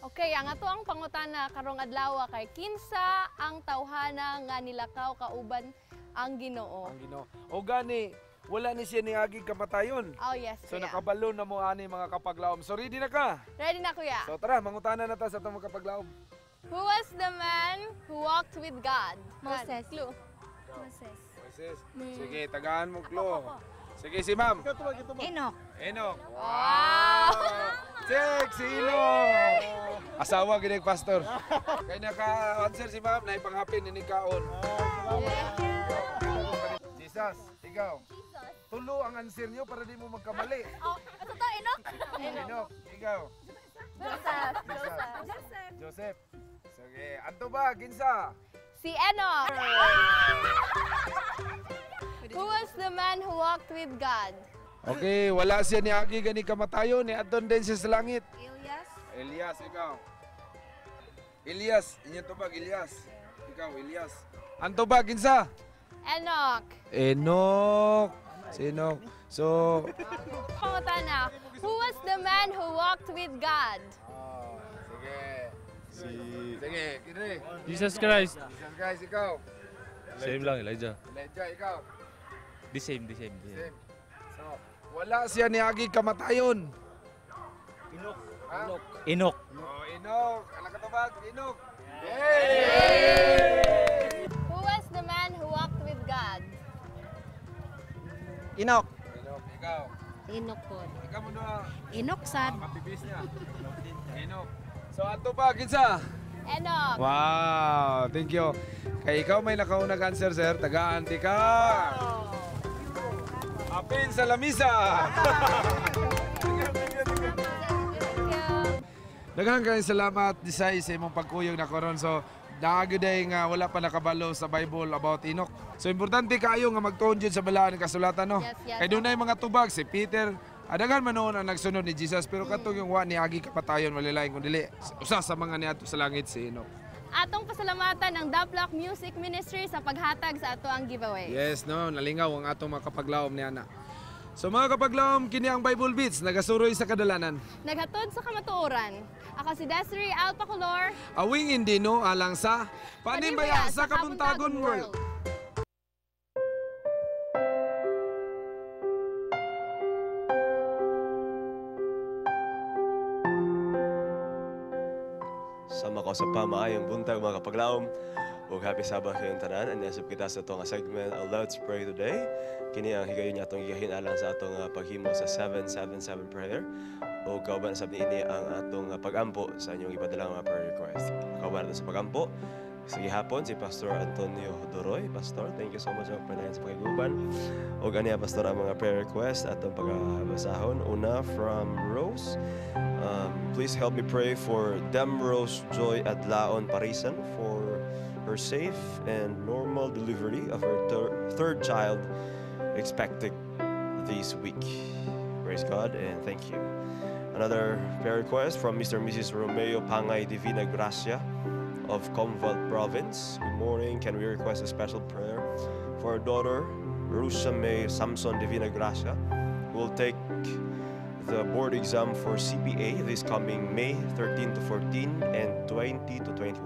Okay, ang ato ang pangutana karong adlaw kay kinsa ang tawhana nga nilakaw kauban ang Ginoo. Ang Ginoo. O gani wala ni siya niaging kamatayon. Oh yes, so kuya. nakabalo na mo ani mga kapaglaom. So ready na ka? Ready na kuya. So tara, mangutana na ta sa atong mga kapaglaom. Who was the man who walked with God? Moses. Clue. Moses. Moses. Sige, tagaan mo, Klo. Sige, si ma'am. Enoch. Enoch. Wow! Check, si Enoch. Asawa, ginig pastor. Kaya naka-answer si ma'am, na ipanghapin, ninikaon. Jesus, ikaw. Tulo ang answer niyo para di mo magkamali. Oh, ito to, Enoch. Enoch, ikaw. Joseph. Joseph. Sige, anto ba, Ginsa? Si Enoch. Who was the man who walked with God? Okay, wala siya ni Agi gani kamatayon, ni Adon din siya sa langit. Elias. Elias, ikaw. Elias, inyo tubag, Elias. Ikaw, Elias. Anto ba, Ginsa? Enoch. Enoch. Si Enoch. So, Pangutana. Who was the man who walked with God? sige, kini. Jesus Christ. Jesus Christ, ikaw. Same lang, Elijah. Elijah, ikaw. The same. Same. So, wala siya ni Agi kamatayon. Enoch. Ha? Enoch. Oh, Enoch. Anak katubag, Enoch. Who was the man who walked with God? Enoch. Enoch, ikaw. Enoch po. Ikaw mo na. Enoch sad. Mapipis niya. Enoch. So, ato pa, Ginsa? Enoch. Wow, thank you. Kay ikaw may nakaunag answer, sir. Taga-anti ka. Apin sa lamisa. Daghang kayong salamat, Disay, sa imong pagkuyog na koron. So, naagiday nga wala pa nakabalo sa Bible about Enoch. So, importante kayo nga magtuon dyan sa balaan ng kasulatan, no? Yes. Kay doon na mga tubag, si Peter, adagan man noon ang nagsunod ni Jesus, pero katong yung wa ni Agi kapatayon, walilaing kundi usa sa mga niadto sa langit si Enoch. Atong pasalamatan ang Daplock Music Ministry sa paghatag sa ato ang giveaway. Yes, no, nalingaw ang atong mga kapaglaom ni Ana. So mga kapaglaom, kini ang Bible Beats, nagasuroy sa kadalanan. Naghatod sa kamatuoran. Ako si Desiree Alpacolor. Awing indino alang sa Panimbayah sa Kabuntagon World. Sama ko sa pamaayong buntag mga kapaglaom. Ug happy Sabbath kayong tanan. Anisip kita sa itong segment Let's Pray Today. Kini ang higayon niya itong gigahin alang sa atong paghimo sa 777 prayer. O kauban sa ini ang atong pagampo sa inyong ipadalang mga prayer request. Kauban natin sa pagampo. Sa gihapon si Pastor Antonio Doroy. Pastor, thank you so much for panahin sa pagiguban. O ganiya, Pastor, ang mga prayer request atong pagabasahon. Una from Rose. Please help me pray for Demrose Joy Adlaon Parisan for her safe and normal delivery of her third child expected this week. Praise God and thank you. Another prayer request from Mr. and Mrs. Romeo Pangay Divina Gracia of Comval Province. Good morning. Can we request a special prayer for our daughter, Rusha May Samson Divina Gracia, who will take the board exam for CPA this coming May 13 to 14 and 20 to 21.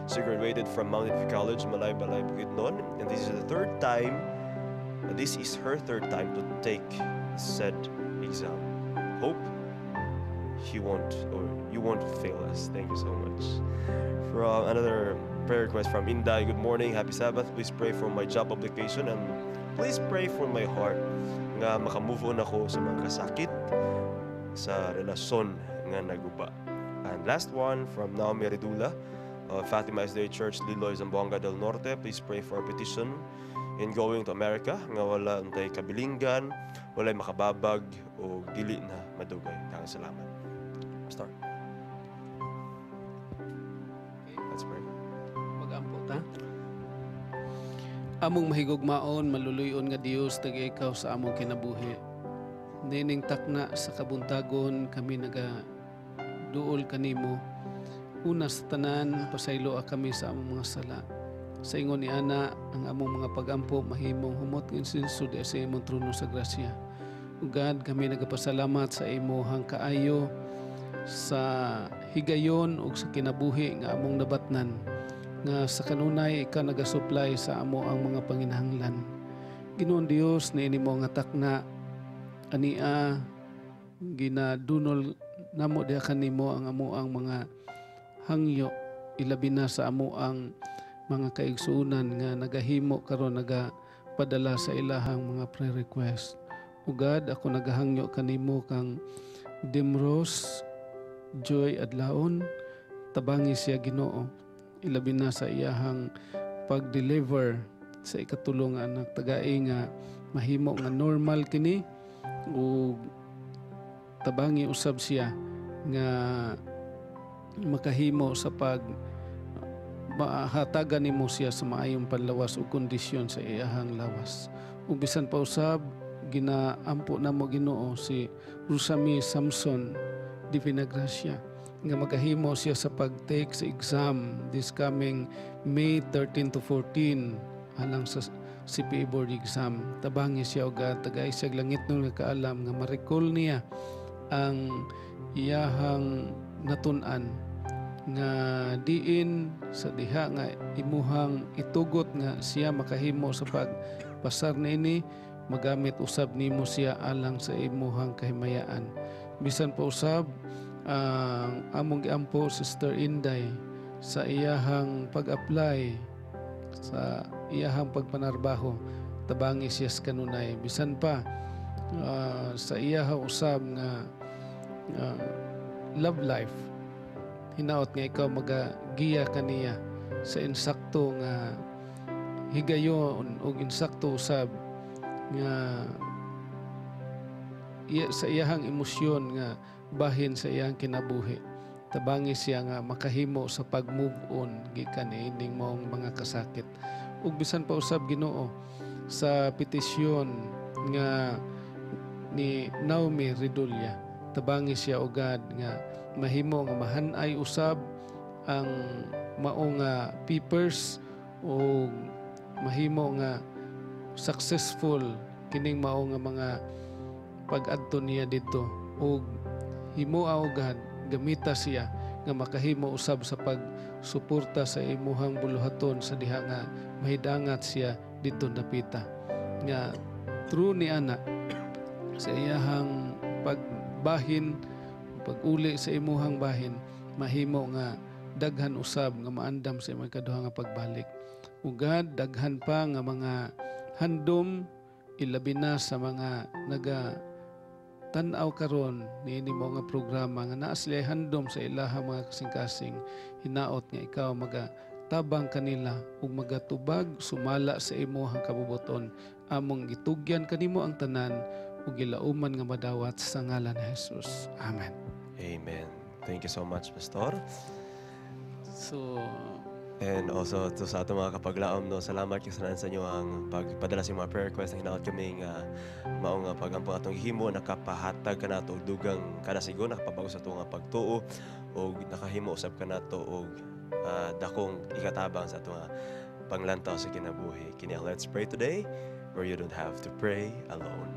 She graduated from Mountain View College, Malaybalay, Bukidnon, and this is her third time to take said exam. Hope you won't fail us. Thank you so much. From another prayer request from Inday. Good morning, happy Sabbath. Please pray for my job application and please pray for my heart nga makamove on ako sa mga kasakit sa relasyon nga naguba. And last one from Naomi Redula of Fatima Day Church, Liloy, Zamboanga del Norte. Please pray for a petition in going to America nga wala tay kabilinggan, walay makababag o dili na madugay. Kang salamat. Start. Let's pray. Mag-ampo ta. Among mahigugmaon, maluluyon nga Dios taga ikaw sa among kinabuhi. Nining takna sa kabuntagon kami duol kanimo. Una sa tanan, pasaylo kami sa among mga sala. Sa ingon ni Ana, ang among mga pagampo mahimong humot insinso di sa imong trono sa grasya. Ugad kami nagapasalamat sa imo hang kaayo sa higayon ug sa kinabuhi nga among nabatnan nga sa kanunay ikaw nagasupply sa amo ang mga panginahanglan. Ginoon Dios na inimo nga takna ania ginadunol namo diha kanimo ang amo ang mga hangyo ilabi na sa amo ang mga kaigsuunan nga nagahimo karon nagapadala sa ilahang mga prayer request. Ugad ako nagahangyo kanimo kang Dimros Joy Adlaon, tabangi siya Ginoo, ilabi na sa iyahang pag-deliver sa ikatulong nga anak, tagai nga mahimo nga normal kini, o tabangi usab siya nga makahimo sa pag mahatagan nimo siya sa maayong panlawas o kondisyon sa iyahang lawas. Ug bisan pa usab ginaampo na mo Ginoo si Rusami Samson di Vinagracia nga magahimo siya sa pag-take sa exam this coming May 13 to 14 alang sa CPA board exam. Tabangi siya og tagay siya langit nung nakaalam nga ma-recall niya ang iyahang natun-an nga diin sa diha nga imuhang itugot nga siya makahimo sa pagpasar niini, magamit usab nimo siya alang sa imuhang kahimayaan. Bisan pa usab ang among giampo Sister Inday sa iyahang pag-apply sa iyahang pagpanarbaho, tabangi siya sa kanunay. Bisan pa sa iyahang usab nga love life, hinaot nga ikaw magagiya kaniya sa insakto nga higayon o insakto usab nga sa iyahang emosyon nga bahin sa iyang kinabuhi. Tabangi siya nga makahimo sa pag-move on gikan ining maong mga kasakit. Ug bisan pa usab Ginoo sa petisyon nga ni Naomi Redulia, tabangi siya ugad nga mahimo nga mahanay usab ang maong papers o mahimo nga successful kining mao nga mga pag-adto niya dito, o himuha ugad gamita siya nga makahimo usab sa pagsuporta sa imuhang buluhaton sa diha nga mahidangat siya dito napita. Nga true ni ana sa iyahang pagbahin, pag-uli sa imuhang bahin, mahimo nga daghan usab nga maandam sa imong kaduha nga pagbalik. Ugad daghan pa nga mga handom, ilabi na sa mga tan-aw karon niini mo nga programa nga naa sila handom sa ilaha mga kasing-kasing, hinaot nga ikaw magatabang kanila ug magatubag sumala sa imong kabubuton. Among gitugyan kanimo ang tanan ug gilauman nga madawat sa ngalan ni Jesus. Amen. Amen. Thank you so much, Pastor. So, and also to sa ato mga kapaglaom, no, salamat kasanan sa inyo ang pagpadala sa mga prayer request. Hinaot kami nga mao nga pagampang atong gihimo, nakapahatag ka nato og dugang kada sigo, nakapabago sa ato nga pagtuo og nakahimo usab ka nato og dakong ikatabang sa ato nga panglantaw sa kinabuhi. Kini let's pray today where you don't have to pray alone.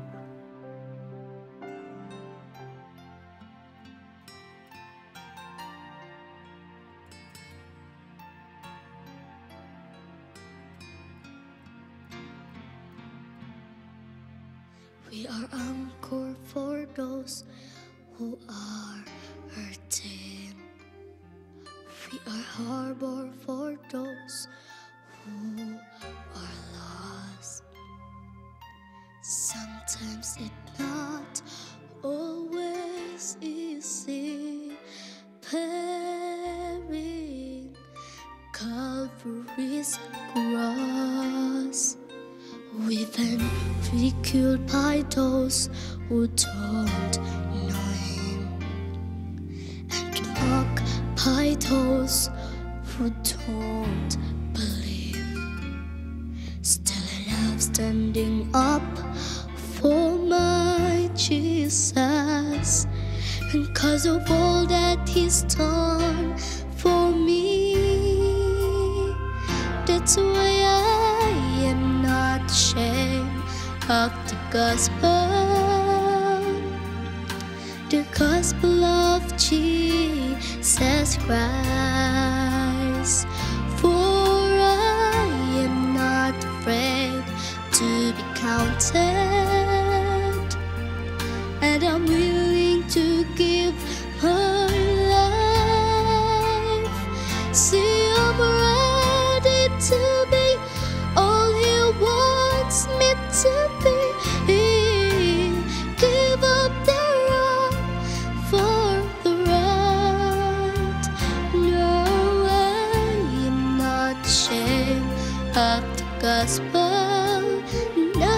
We are anchor for those who are hurting. We are harbor for those who are lost. Sometimes it's not always easy bearing Calvary's cross. We've been ridiculed by those who don't know Him, and mocked by those who don't believe. Still I love standing up for my Jesus, and 'cause of all that He's done for me, that's why I am not ashamed of the gospel of Jesus Christ. For I am not afraid to be counted, and I'm willing to give my life. See gospel. No,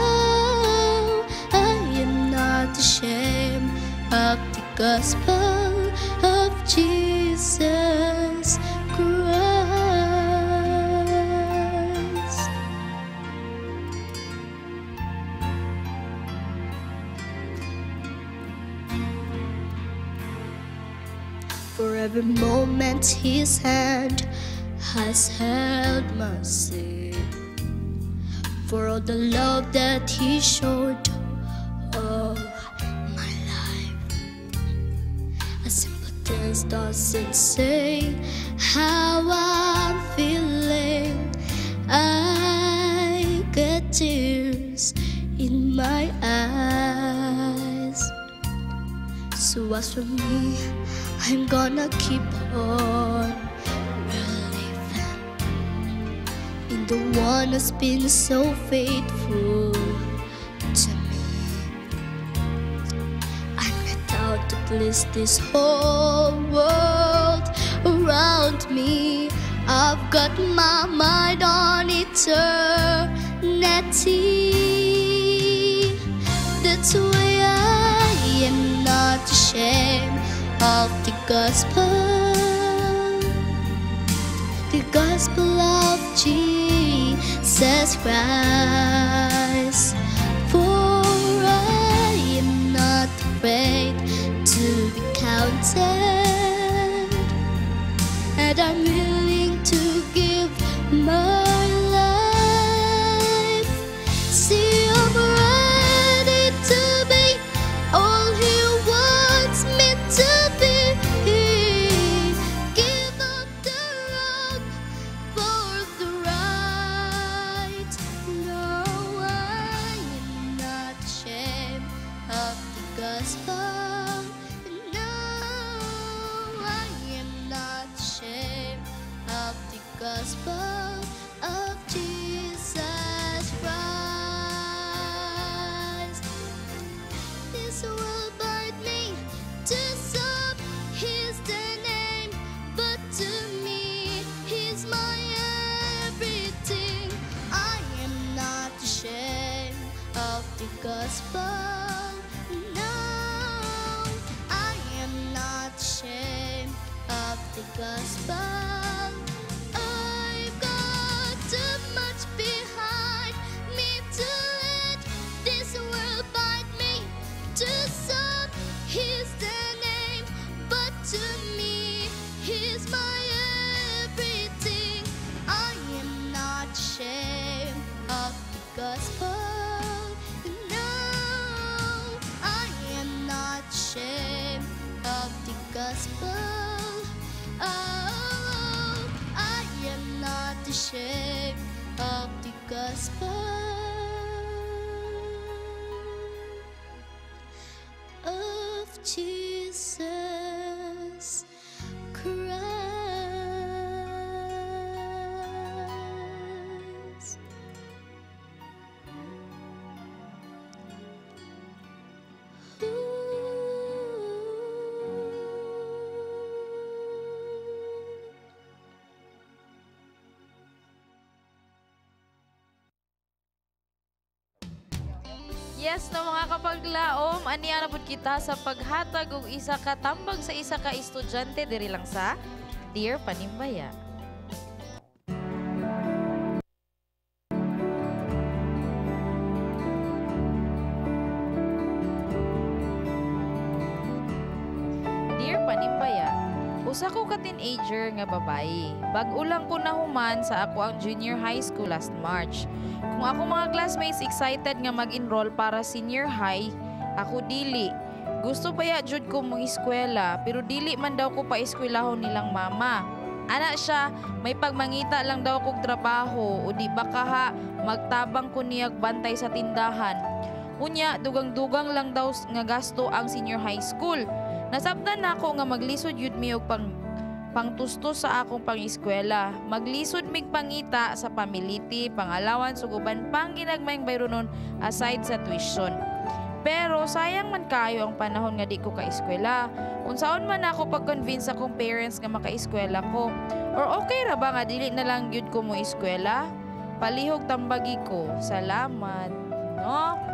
I am not ashamed of the gospel of Jesus Christ. For every moment his hand has held mercy, for all the love that he showed all my life. A simple dance doesn't say how I'm feeling. I get tears in my eyes. So as for me, I'm gonna keep on believing in the one who's been so faithful to me. I'm not out to please this whole world around me. I've got my mind on eternity. That's why I am not ashamed of the gospel of Jesus Christ. For I am not afraid to be counted, and I'm willing to give my life. See, I'm ready to be all He wants me to be. Give up the wrong for the right. No, I am not ashamed of the gospel. No, I am not ashamed of the gospel of Jesus Christ. This world brought me to some, He's the name, but to me, He's my everything. I am not ashamed of the gospel. No, I am not ashamed of the gospel. I've got too much behind me to let this world bite me. To some, He's the name, but to me, He's my everything. I am not ashamed of the gospel. No, I am not ashamed of the gospel. Oh, I am not ashamed of the gospel of Jesus Christ. Yes na mga kapaglaom, aniya na pud kita sa paghatag og isa ka tambag sa isa ka estudyante diri lang sa Dear Panimbaya. Dear Panimbaya, usa ko ka teenager nga babae. Bag-o lang ko nahuman sa ako ang junior high school last March. Kung ako mga classmates excited nga mag-enroll para senior high, ako dili. Gusto pa ya jud ko mong eskwela, pero dili man daw ko pa eskwelahon nilang mama. Ana siya, may pagmangita lang daw kog trabaho o di baka ha magtabang ko niyag bantay sa tindahan. Unya, dugang-dugang lang daw nga gasto ang senior high school. Nasabtan na ako nga maglisod yud mi og pangtusto sa akong pangiskwela. Maglisod mig pangita sa pamiliti, pangalawan, suguban pang ginagmayng bayronon aside sa tuition. Pero sayang man kayo ang panahon nga di ko ka-eskwela. Unsaon man ako pag-convince akong parents nga maka-eskwela ko. Or okay ra ba nga dili na lang gyud ko mo eskwela? palihog tambagi ko. Salamat. No?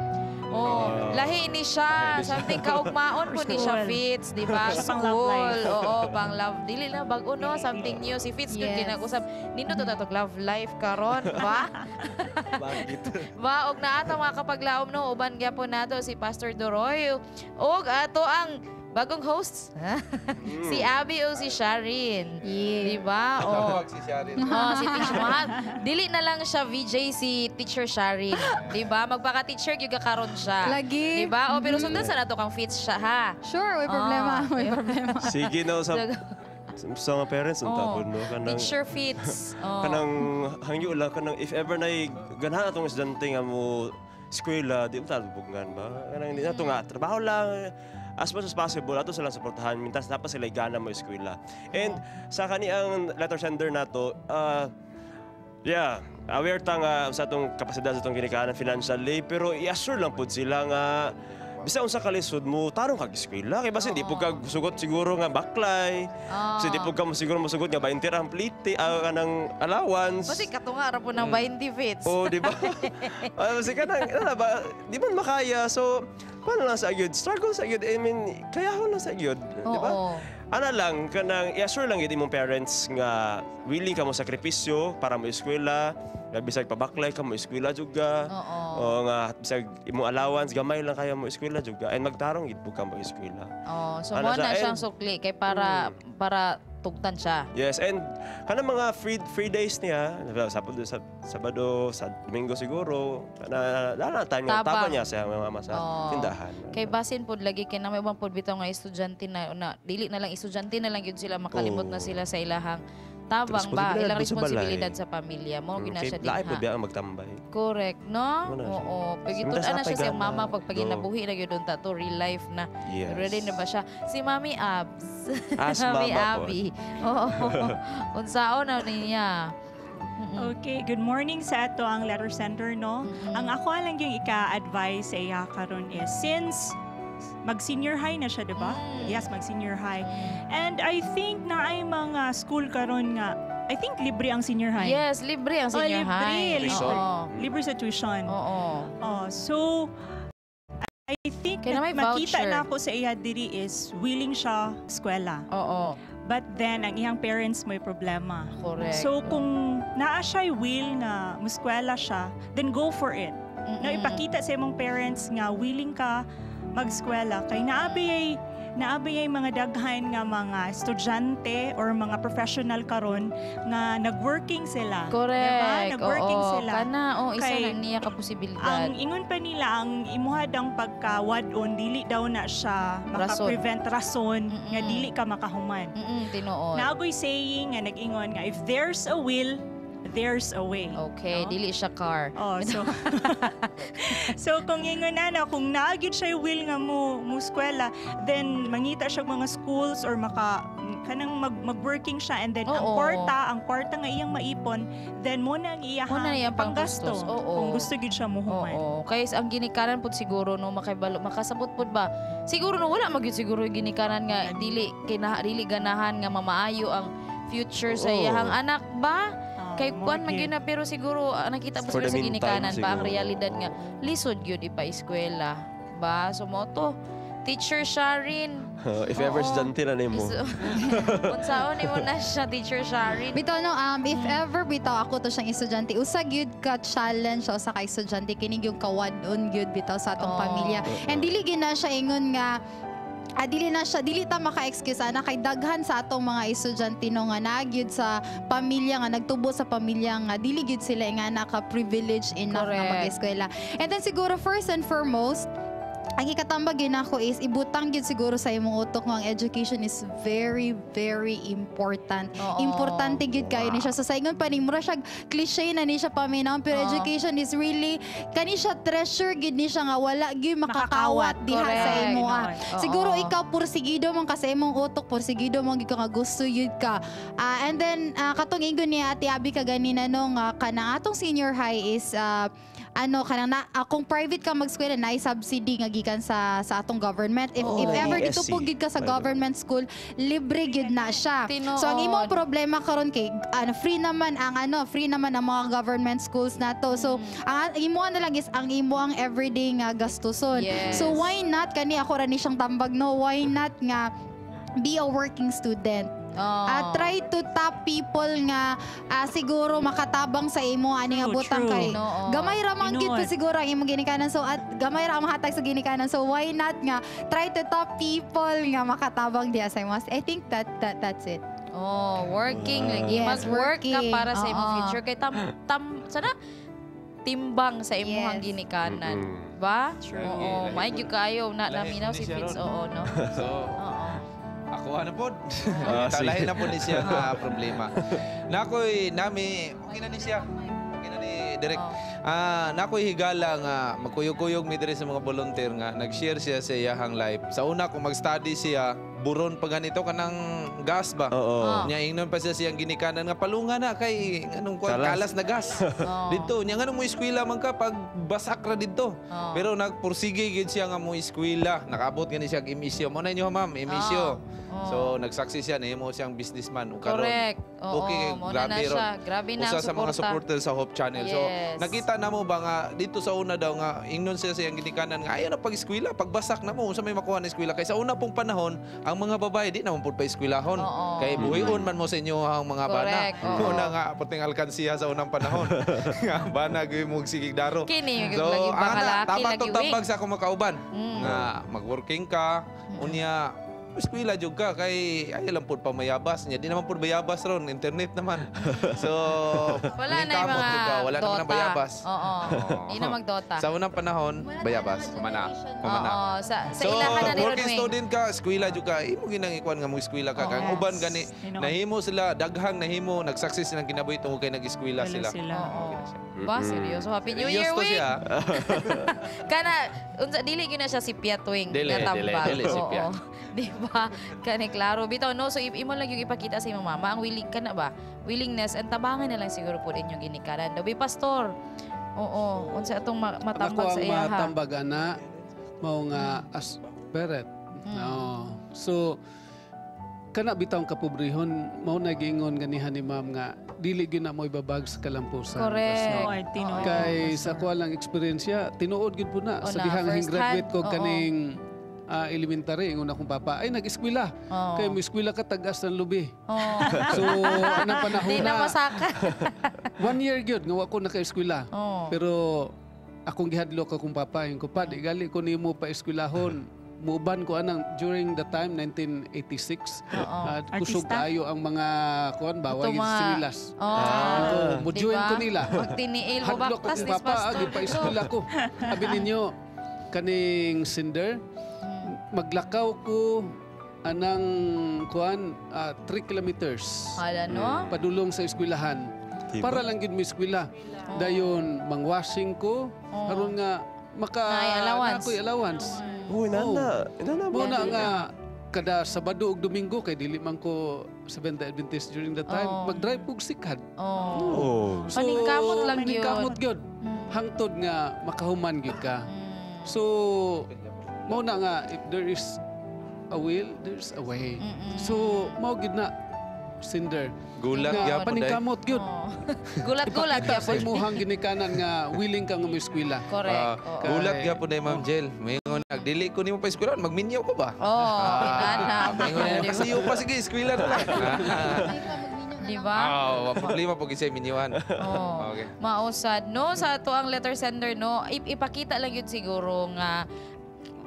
Oh, lahi ni siya. Something kaugmaon po ni siya, Fitz, di ba? Pang love life. School. Oo, pang love. Dili na bago no, something new. Si Fitz good kinag-usap. Nino to tatog love life karon, ba? Bakit? Ba og naa ta mga kapaglaom no, uban gyapon nato si Pastor Doroy. Og ato ang bagong hosts, si Abby o si Sharin. Di ba? Oh. Si Sharin. Oh, si Teacher Mahal. Dili na lang siya VJ si Teacher Sharin. Di ba? Magpaka-teacher yung karon siya. Lagi. Di ba? O, pero sundan sa nato kang Fitz siya, ha? Sure, may problema. May problema. Sige na sa mga parents ang tapon, no? Teacher Fitz. Oh. Kanang hangyo lang, kanang if ever na ganahan atong estudyante nga mo eskwela, di mo talbugan ba? Kanang hindi na ito nga, trabaho lang. As much as possible, ato silang suportahan. Mintas dapat sila gana mo eskwela. And sa kaniang letter sender nato, aware ta nga sa atong kapasidad sa atong ginikanan financially, pero i-assure lang po sila nga bisa unsa ka lisod mo, tarong kag eskwela. Kaya basta hindi po kag sugot siguro nga baklay. Kasi hindi po ka siguro masugot nga 20 ang plite, kanang allowance. Kasi katunga ra po ng 20 Fitz. Oh, di ba? Kasi kanang, di man makaya. So, paano lang sa agad? Struggle sa agad. I mean, kaya ko lang sa agad. Di ba? Ano lang, kanang i-assure lang yun imong parents nga willing ka mo sakripisyo para mo eskwela, nga bisag pabaklay ka mo eskwela juga. O nga bisag imong allowance gamay lang kaya mo eskwela juga. And magtarong gid ka mo eskwela. Oh, so mo na siyang sukli kay para tugtan siya. Yes, and kanang mga free days niya, Sabado, sa Domingo siguro, tabang niya sa mama sa tindahan. Kay basin pod lagi kay na may ubang pod bitaw nga estudyante na dili na lang estudyante na lang gyud sila makalimot na sila sa ilahang tabang ba ilang responsibilidad sa pamilya mo gina siya din. Laay pod biya ang magtambay. Correct, no? Oo. Pagitudan na siya sa mama pag paginabuhi na gyud unta to real life na. Ready na ba siya? Si Mami Abs. Mami Abby. Oo. Unsaon na niya. Okay, good morning sa ato ang letter sender, no? Ang ako lang yung ika-advise sa iya karon is since mag-senior high na siya, di ba? Yes, mag-senior high. And I think na ay mga school karon nga, I think libre ang senior high. Yes, libre ang senior high. Libre sa tuition. Oo. So, I think makita na ako sa iya diri is willing siya eskwela. Oo. But then, ang iyang parents may problema. Correct. So, kung naa siya'y will na muskwela siya, then go for it. No, ipakita sa imong parents nga willing ka mag-eskwela. Kay naabi ay mga daghan nga mga estudyante or mga professional karon nga nag-working sila. Correct. Diba? Nag-working sila. Kana, isa na niya ka posibilidad. Ang ingon pa nila, ang imuhad ang pagka-wad-on, dili daw na siya maka-prevent rason nga dili ka makahuman. Tinuod. Naagoy saying nga nag-ingon nga, if there's a will, there's a way. Okay, dili siya car. So kung ingon na kung naagid siya will nga mo eskwela, then mangita siya mga schools or kanang mag-working siya, and then ang kwarta nga iyang maipon, then mo na ang iyang panggastos. Kung gusto gid siya muhuman. Oo. Kaya ang ginikanan pud siguro no makasabot pud ba? Siguro no wala magyud siguro ginikanan nga dili ganahan nga mamaayo ang future sa iyang anak ba? Kay kuan magyud na pero siguro nakita mo sa ginikanan ba ang realidad nga lisod gyud ipa-eskwela ba? So mo to Teacher Sharin. If ever estudyante na nimo. Unsaon nimo na siya Teacher Sharin? Bitaw no if ever bitaw ako to siyang estudyante, usa gyud ka challenge sa ka estudyante kini gyud kawadon gyud bitaw sa atong pamilya. And dili gyud na siya ingon nga dili ta maka-excuse kay daghan sa atong mga estudyante no nga nagyud sa pamilya nga nagtubo sa pamilya nga dili gyud sila nga naka-privilege enough nga mag-eskwela. And then siguro first and foremost, ang ikatambag yun ako is ibutang yun siguro sa imong utok nga ang education is very, very important. Importante yun kayo ni siya. So sa ingon pa ni mura siya cliche na ni siya paminaw, pero education is really kani siya treasure gid ni siya nga wala gyud makakawat diha sa imo. Siguro ikaw pursigido man ka sa imong utok, pursigido man gyud ka nga gusto yun ka. And then katong ingon ni Ate Abby kaganina no nga kanang atong senior high is kanang kung private ka mag-eskwela na subsidy nga gikan sa atong government. If ever dito ESC. po gid ka sa government school, libre gid na siya. Tinuod. So ang imong problema karon kay free naman ang mga government schools nato. So ang imo na lang is ang imo ang everyday nga gastuson. Yes. So why not kani ako ra ni siyang tambag no? Why not nga be a working student? Try to tap people nga siguro makatabang sa imo ani nga butang kay gamay ra man gid pa siguro ang imong ginikanan, so at gamay ra ang mahatag sa ginikanan, so why not nga try to tap people nga makatabang diya sa imo. I think that's it. Working lagi. Yes, Mag-work ka working. para sa imong future kay sana timbang sa imong ginikanan. Ba? True. Oo, may gyud kayo na naminaw si Fitz. Oo, no. So, ako na po. Talahin na po ni siya nga problema. Nakoy okay na ni siya. Okay na ni Direk. Nakoy higala nga magkuyog-kuyog mi diri sa mga volunteer nga nag-share siya sa iyahang life. Sa una kung mag-study siya, buron pa ganito kanang gas ba? Nya ingnon pa siya siyang ginikanan nga palunga na kay anong kalas na gas. Dito nya nganong mo eskwela man ka pag basak ra dito. Pero nagpursige gid siya nga mo eskwela. Nakabot gani siya og emisyo. Mo na inyo ma'am, emisyo. So nagsaksis siya nahimo siyang businessman ug karon. Correct. Okay, mo na grabe siya. ron. Grabe na Usa ang sa mga suporta. supporters sa Hope Channel. So Yes. nakita na mo ba nga dito sa una daw nga ingnon siya sa iyang ginikanan nga ayaw na pag-eskwela, pagbasak na mo unsa may makuha na eskwela kay sa una pong panahon ang mga babae di naman pud pa eskwelahon. Kay buhion man mo sa inyo ang mga bana. Correct, oo. Una nga puting alkansiya sa unang panahon. Nga bana gyud mo sigig daro. Kini, So lagi ba ana kalaki, tama lagi to tambag sa akong makauban Mm. nga mag-working ka unya eskwela jud ka kay ay lang pud pa mayabas niya di naman pud bayabas ron internet naman. So Wala na yung lingkamot mga jud ka, wala naman ang Dota. bayabas. Oo. Di na mag-Dota. Sa unang panahon bayabas kumana. Oo. Sa So, ilahan na ni working Rodwing. student ka, eskwela jud ka, imo ginang ikuan nga mo eskwela ka. Kang uban gani nahimo sila daghang nahimo nagsakses silang kinabuhi tungod kay nag-eskwela sila. Ba, seryoso. Happy New Year, Seryoso Wing. siya. Kana, unsa dili gyud na siya si Piat Wing. Dili, nga tambag. dili si Oo. Piat. Di ba? Kani klaro. Bitaw no, so imo lang yung ipakita sa imong mama ang willing ka na ba? Willingness and tabangan na lang siguro po inyong ginikanan. Dabi pastor. Oo, unsa atong matambag sa Ako iya ang ha. matambag ana mao nga as parent. No. So kana bitawng kapobrehon mao na giingon ganihan ni ma'am nga dili gyud na mo ibabag sa kalampusan. Correct. Basta. Kay sa ko lang eksperyensya tinuod gyud po na O sa na, dihang first graduate hand. ko Oo. kaning elementary ingon akong papa ay nag-eskwela. Oo. Kay mo eskwela ka tagas ng lubi. Oo. So anang panahon Di na masaka. 1 year gyud nga wa ko naka-eskwela. Oo. Pero akong gihadlok akong papa yung kupad gali ko nimo pa eskwelahon. Muuban ko anang during the time 1986 kusog Artista? kayo ang mga kuan bawal Ito yung mga- sinilas. Oh. Mujuin Diba? ko nila. Pag tiniil mo Hadlok baktas akong ni papa pastor. agi pa eskwela ko. Abi ninyo kaning cinder maglakaw ko anang kuan 3 kilometers. Hala, no? Padulong sa eskwelahan. Diba? Para lang gid mo eskwela. Dayon mangwashing ko aron nga maka Naay allowance. nakoy allowance. Uy, nana. Nana ba? Muna nga kada Sabado ug Domingo kay dili man ko Seventh-day Adventist during the time mag-drive og sikad. Oh. So, Paningkamot lang yun. paningkamot gyud. Hangtod nga makahuman gyud ka. So mao na nga if there is a will, there's a way. So mao gyud na cinder. Gulat nga gyapon, paningkamot gyud. Gulat-gulat Ipakita sa gyapon. imuhang ginikanan nga willing ka nga mo-eskwela. Correct. Gulat gyapon day Ma'am Jel. Mayingon dili ko nimo pa eskwela, magminyaw ko ba? Inana. Mayingon kasi yo pa sige eskwela na lang. Di ba? Wa problema pag isay minyawan. Oh. Okay. Mausad. No, sa to ang letter sender, no, ipakita lang yun siguro nga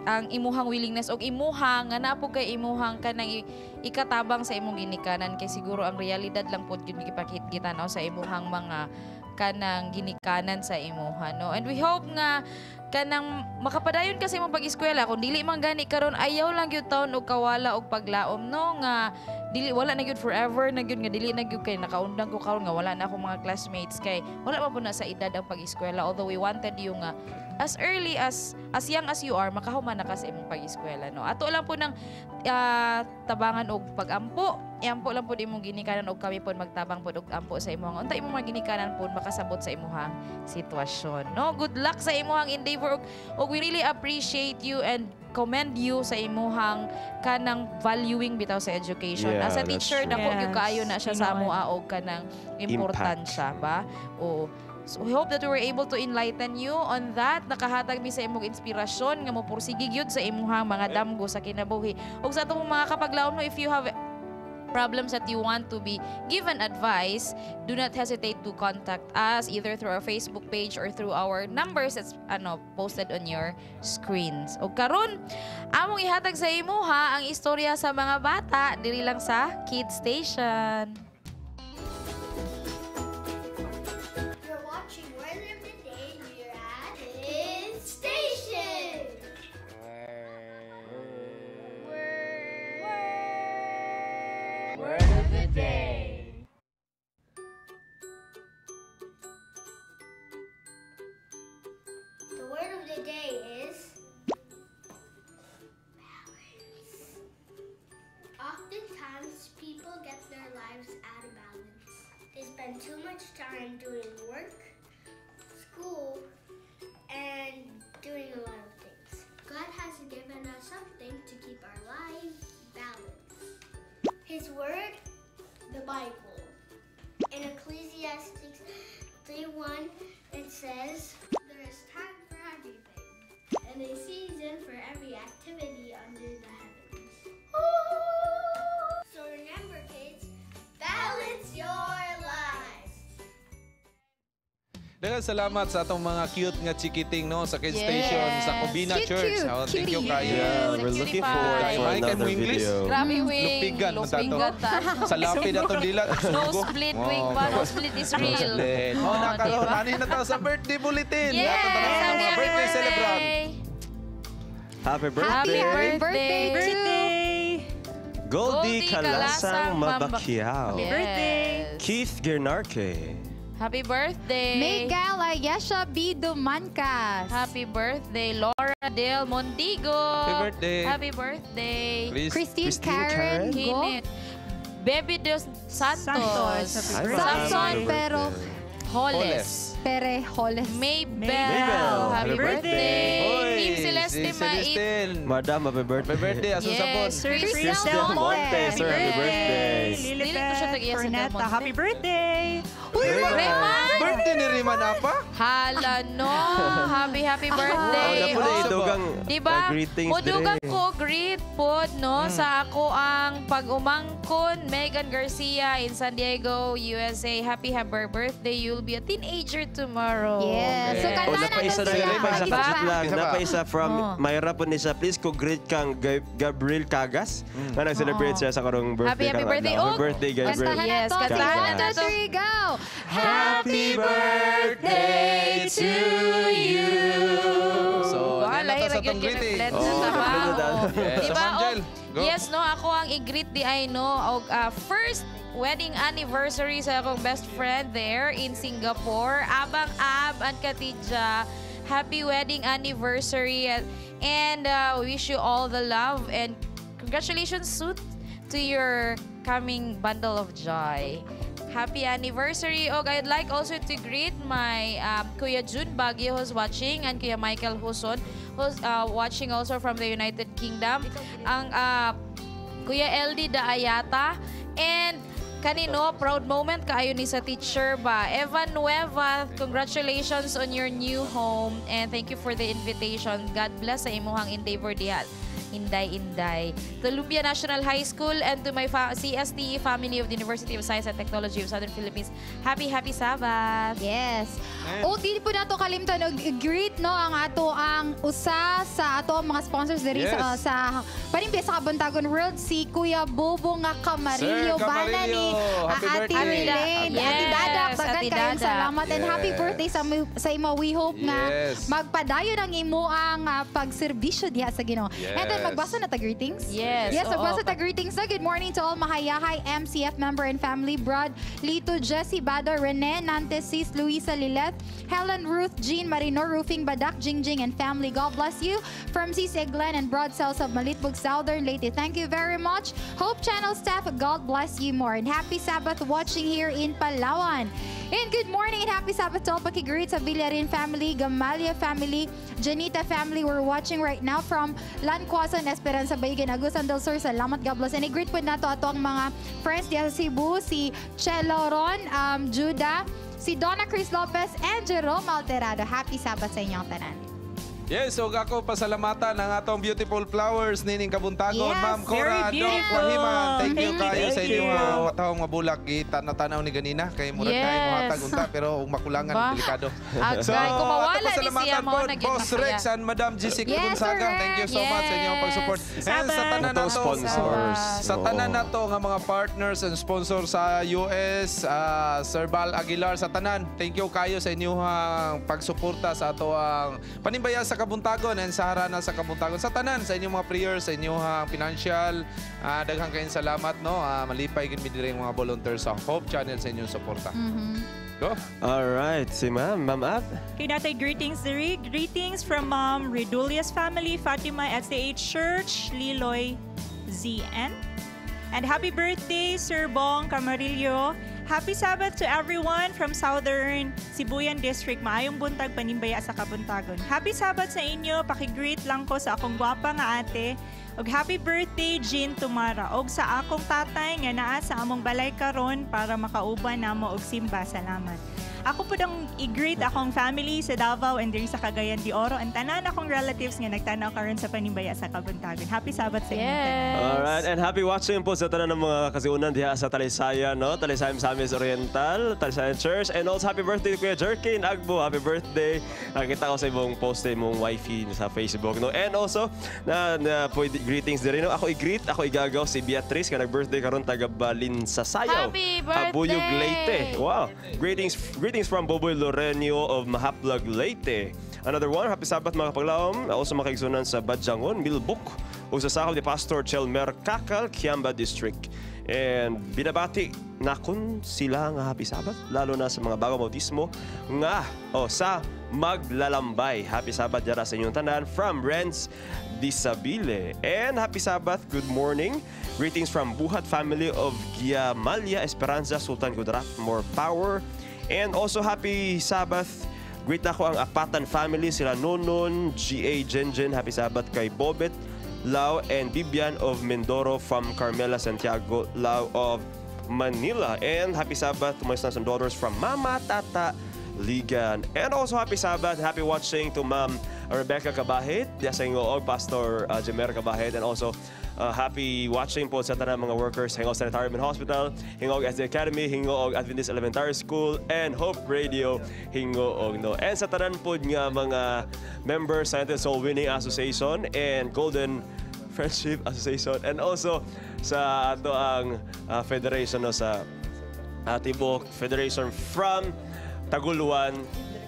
ang imuhang willingness o imuhang nga napo kay imuhang kanang ikatabang sa imong ginikanan kay siguro ang realidad lang pud gyud gipakita no sa imuhang mga kanang ginikanan sa imuha no. And we hope nga kanang makapadayon kasi imong pag-eskwela kung dili man gani karon ayaw lang gyud taon og kawala og paglaom no nga dili wala na gyud forever na gyud nga dili na gyud kay nakaundang ko karon nga wala na akong mga classmates kay wala pa po na sa edad ang pag-eskwela although we wanted you nga as early as young as you are, makahuman na ka sa imong pag-eskwela, no? Ato lang po ng tabangan og pag-ampo. Iampo lang po di imong ginikanan og kami po magtabang po og ampo sa imong. Unta imong ginikanan po makasabot sa imong sitwasyon, no? Good luck sa imong endeavor og we really appreciate you and commend you sa imong kanang valuing bitaw sa education. Yeah, As a teacher, that's dako true. gyud kaayo na siya sa amoa og kanang importansya ba? O so we hope that we were able to enlighten you on that. Nakahatag mi sa imong inspirasyon nga mopursige gyud sa imong mga damgo sa kinabuhi. Ug sa atong mga kapaglaom, no, if you have problems that you want to be given advice, do not hesitate to contact us either through our Facebook page or through our numbers that's posted on your screens. O karon, among ihatag sa imuha ang istorya sa mga bata diri lang sa Kids Station. You're watching Word of the Day here at Kids Station. Word of the Day. The word of the day is balance. Oftentimes, people get their lives out of balance. They spend too much time doing work, school, and doing a lot of things. God has given us something to keep our lives balanced. His word, the Bible. In Ecclesiastes 3:1, it says, "There is time for everything, and a season for every activity under the heavens." So remember, kids, balance your lives. Daghang salamat sa atong mga cute nga chikiting no sa Kids Station sa Cubina Cute, Church. cute, Oh, thank you cutie. kayo. Yeah, we're looking forward for Mike, another mo English? video. Grabe wing. Lupigan mo sa to. Lupigan ta. Sa lapid atong dilat. No split wing pa. No split is real. Oh, nakaroon. Ano na to sa birthday bulletin? Yes! Mga birthday celebrant. Happy birthday! Happy birthday to Goldie Kalasang Mabakyaw. Happy birthday! Keith Gernarke. Happy birthday! Miguel Ayesha B. Dumancas. Happy birthday, Laura Del Montigo. Happy birthday. Happy birthday. Christine Karen. Karen Go. Kinit. Baby Dos Santos. Happy birthday. Samson pero Holes. Pere Holes. Maybell. Happy birthday. Hoy, Team Celeste si Celestine. Madam, happy birthday. Happy birthday. Aso sa bon. Sir Christian Cristel Monte. Sir, happy birthday. Dili to siya Lilibet tag-iya sa Del Corneta, Monte. happy birthday! Raymond! Birthday ni Riman Apa? Hala no. Happy Oh, birthday. napo na idugang Diba? greetings Mudugang dire. ko greet po no sa ako ang pag-umangkon Megan Garcia in San Diego, USA. Happy birthday. You'll be a teenager tomorrow. Yes. So, Oh, kanta na napaisa to na siya. napaisa Isa pa. kajit lang. Isa pa. Napaisa from Oh. Mayra po niya. Please ko greet kang Gabriel Cagas. Na nag-celebrate siya sa karong birthday. Happy birthday. Happy Oh, birthday, Gabriel. Kantahan na Yes, to. kantahan Sige, na 1, to. 2, 3, go! Happy birthday to you. So, ano to sa tong greeting? Let's Oh, na ba? ano na? Oh. Yes, Diba? Angel, Oh, go. yes, no, ako ang i-greet di ay no, og first wedding anniversary sa akong best friend there in Singapore. Abang Ab and Katija, happy wedding anniversary and wish you all the love and congratulations Sut to your coming bundle of joy. Happy anniversary. Og I'd like also to greet my Kuya Jun Baguio who's watching and Kuya Michael Huson who's watching also from the United Kingdom. Ang Kuya LD Daayata and kanino, proud moment kaayo ni sa teacher ba? Evan Nueva, congratulations on your new home and thank you for the invitation. God bless sa imuhang endeavor diha. Inday. Columbia National High School and to my CST family of the University of Science and Technology of Southern Philippines. Happy Sabbath! Yes. O, di po na to kalimtan. Greet no ang ato ang usa sa ato ang mga sponsors diri Yes. sa panimbi sa Kabuntagon World si Kuya Bobo nga Camarillo Sir Camarillo. Banani. Happy Ate birthday. Rilene, Yes, Ate Dadak, dagan Ate kayong Dadak. salamat and happy Yes. birthday sa imo. We hope nga Yes. magpadayon ang imo ang pagserbisyo diha sa Ginoo. And then Yes. magbasa na ta greetings. Yes, Yes, oo. magbasa ta greetings. So, good morning to all Mahayahay MCF member and family. Brad Lito, Jessie Bada, Rene Nantes, Sis Luisa Lileth, Helen Ruth, Jean Marino Roofing, Badak Jingjing and family. God bless you. From Sis Eglen and Broad Cells of Malitbog Southern Leyte. Thank you very much. Hope Channel staff, God bless you more. And happy Sabbath watching here in Palawan. And good morning and happy Sabbath to all pakigreet sa Villarin family, Gamalia family, Janita family. We're watching right now from Lanquasan, Esperanza, Bayigan, Agusan del Sur. Salamat, God bless. And i-greet po nato ato ang mga friends diya sa Cebu, si Chelo Ron, Judah, si Donna Chris Lopez, and Jerome Alterado. Happy Sabbath sa inyong tanan. Yes, so ako pasalamatan ang atong beautiful flowers nining kabuntagon. Yes, Ma'am Cora, very Doc beautiful. Wahiman. Thank you Thank kayo you. sa Thank inyong you. matawang mabulak. Tanaw ni ganina. Kay murag Yes. tayo mo hatag unta pero ug makulangan Ba? delikado. Agay, kung mawala ato ni siya, pasalamatan mo po, naging Boss masaya. Rex and Madam Jessica Yes, Gonzaga. Sir Thank you so much sa inyong Yes. pag-support. And sa tanan Atong nato, sponsors. sa tanan nato nga mga partners and sponsors sa US, Sir Bal Aguilar sa tanan. Thank you kayo sa inyong pagsuporta sa ato ang panimbaya sa kabuntagon and sa harana sa kabuntagon. Sa tanan, sa inyong mga prayers, sa inyong financial, daghang kayong salamat. No? Malipay gid mi diri ang mga volunteers sa Hope Channel sa inyong suporta. Go. Alright, si Ma'am Ab. Okay, natay greetings diri. Greetings from Mom Redulias family, Fatima SDH Church, Liloy ZN. And happy birthday, Sir Bong Camarillo. Happy Sabbath to everyone from Southern Sibuyan District. Maayong buntag panimbaya sa Kabuntagon. Happy Sabbath sa inyo. Pakigreet lang ko sa akong gwapa nga ate. Og happy birthday, Jean Tumara. Og sa akong tatay nga naa sa among balay karon para makauban namo og simba. Salamat. Ako po dang i-greet akong family sa Davao and diri sa Cagayan de Oro. Ang tanan akong relatives nga nagtanaw karon sa panimbaya sa Kabuntagon. Happy Sabbath sa inyo. tanan. Alright, and happy watching po sa tanan ng mga kasiunan diha sa Talisayan, no? Talisayan Samis Oriental, Talisayan Church, and also happy birthday to Kuya Jerkin Agbo. Happy birthday. Nakita ko sa imong post sa imong wifey sa Facebook, no? And also, greetings din rin, no? Ako i-greet, ako igagaw si Beatrice, nga nag-birthday karon taga Balinsasayaw. Happy birthday! Abuyog, Leyte. Wow. Greetings from Boboy Lorenio of Mahaplag, Leyte. Another one, happy Sabbath mga kapaglaom. Also makaigsunan sa Badjangon, Milbuk. O sa sakop ni Pastor Chelmer Kakal, Kiamba District. And binabati na kung sila nga happy Sabbath, lalo na sa mga bagong bautismo nga sa maglalambay. Happy Sabbath dyan sa inyong tanan from Renz Disabile. And happy Sabbath, good morning. Greetings from Buhat family of Giamalia Esperanza, Sultan Kudarat, more power. And also happy Sabbath. Greet na ko ang Apatan family, sila Nonon, G.A. Jenjen. Happy Sabbath kay Bobet Lau and Bibian of Mindoro from Carmela Santiago Lau of Manila. And happy Sabbath to my sons and daughters from Mama Tata Ligan. And also happy Sabbath, happy watching to Ma'am Rebecca Cabahit, Yasay Ngoog, Pastor Jemer Cabahit, and also happy watching po sa tanang mga workers Hingog Sanitarium Hospital, Hingog SD Academy, Hingog Adventist Elementary School, and Hope Radio Hingog, no. And sa tanan po nga mga members sa Soul Winning Association and Golden Friendship Association, and also sa ato ang federation, no, sa Tibok Federation from Taguluan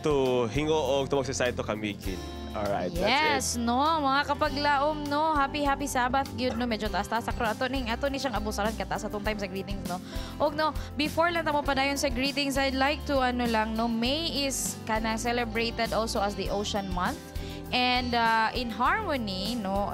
to Hingog to Magsasay to Kamigin. Alright, Yes, that's it. no, mga kapaglaom, no, happy Sabbath, good, no, medyo taas-taas sakro ato ni siyang abusaran kataas atong time sa greetings, no. Og no, before lang tamo padayon sa greetings, I'd like to May is kanang celebrated also as the Ocean Month, and in harmony, no,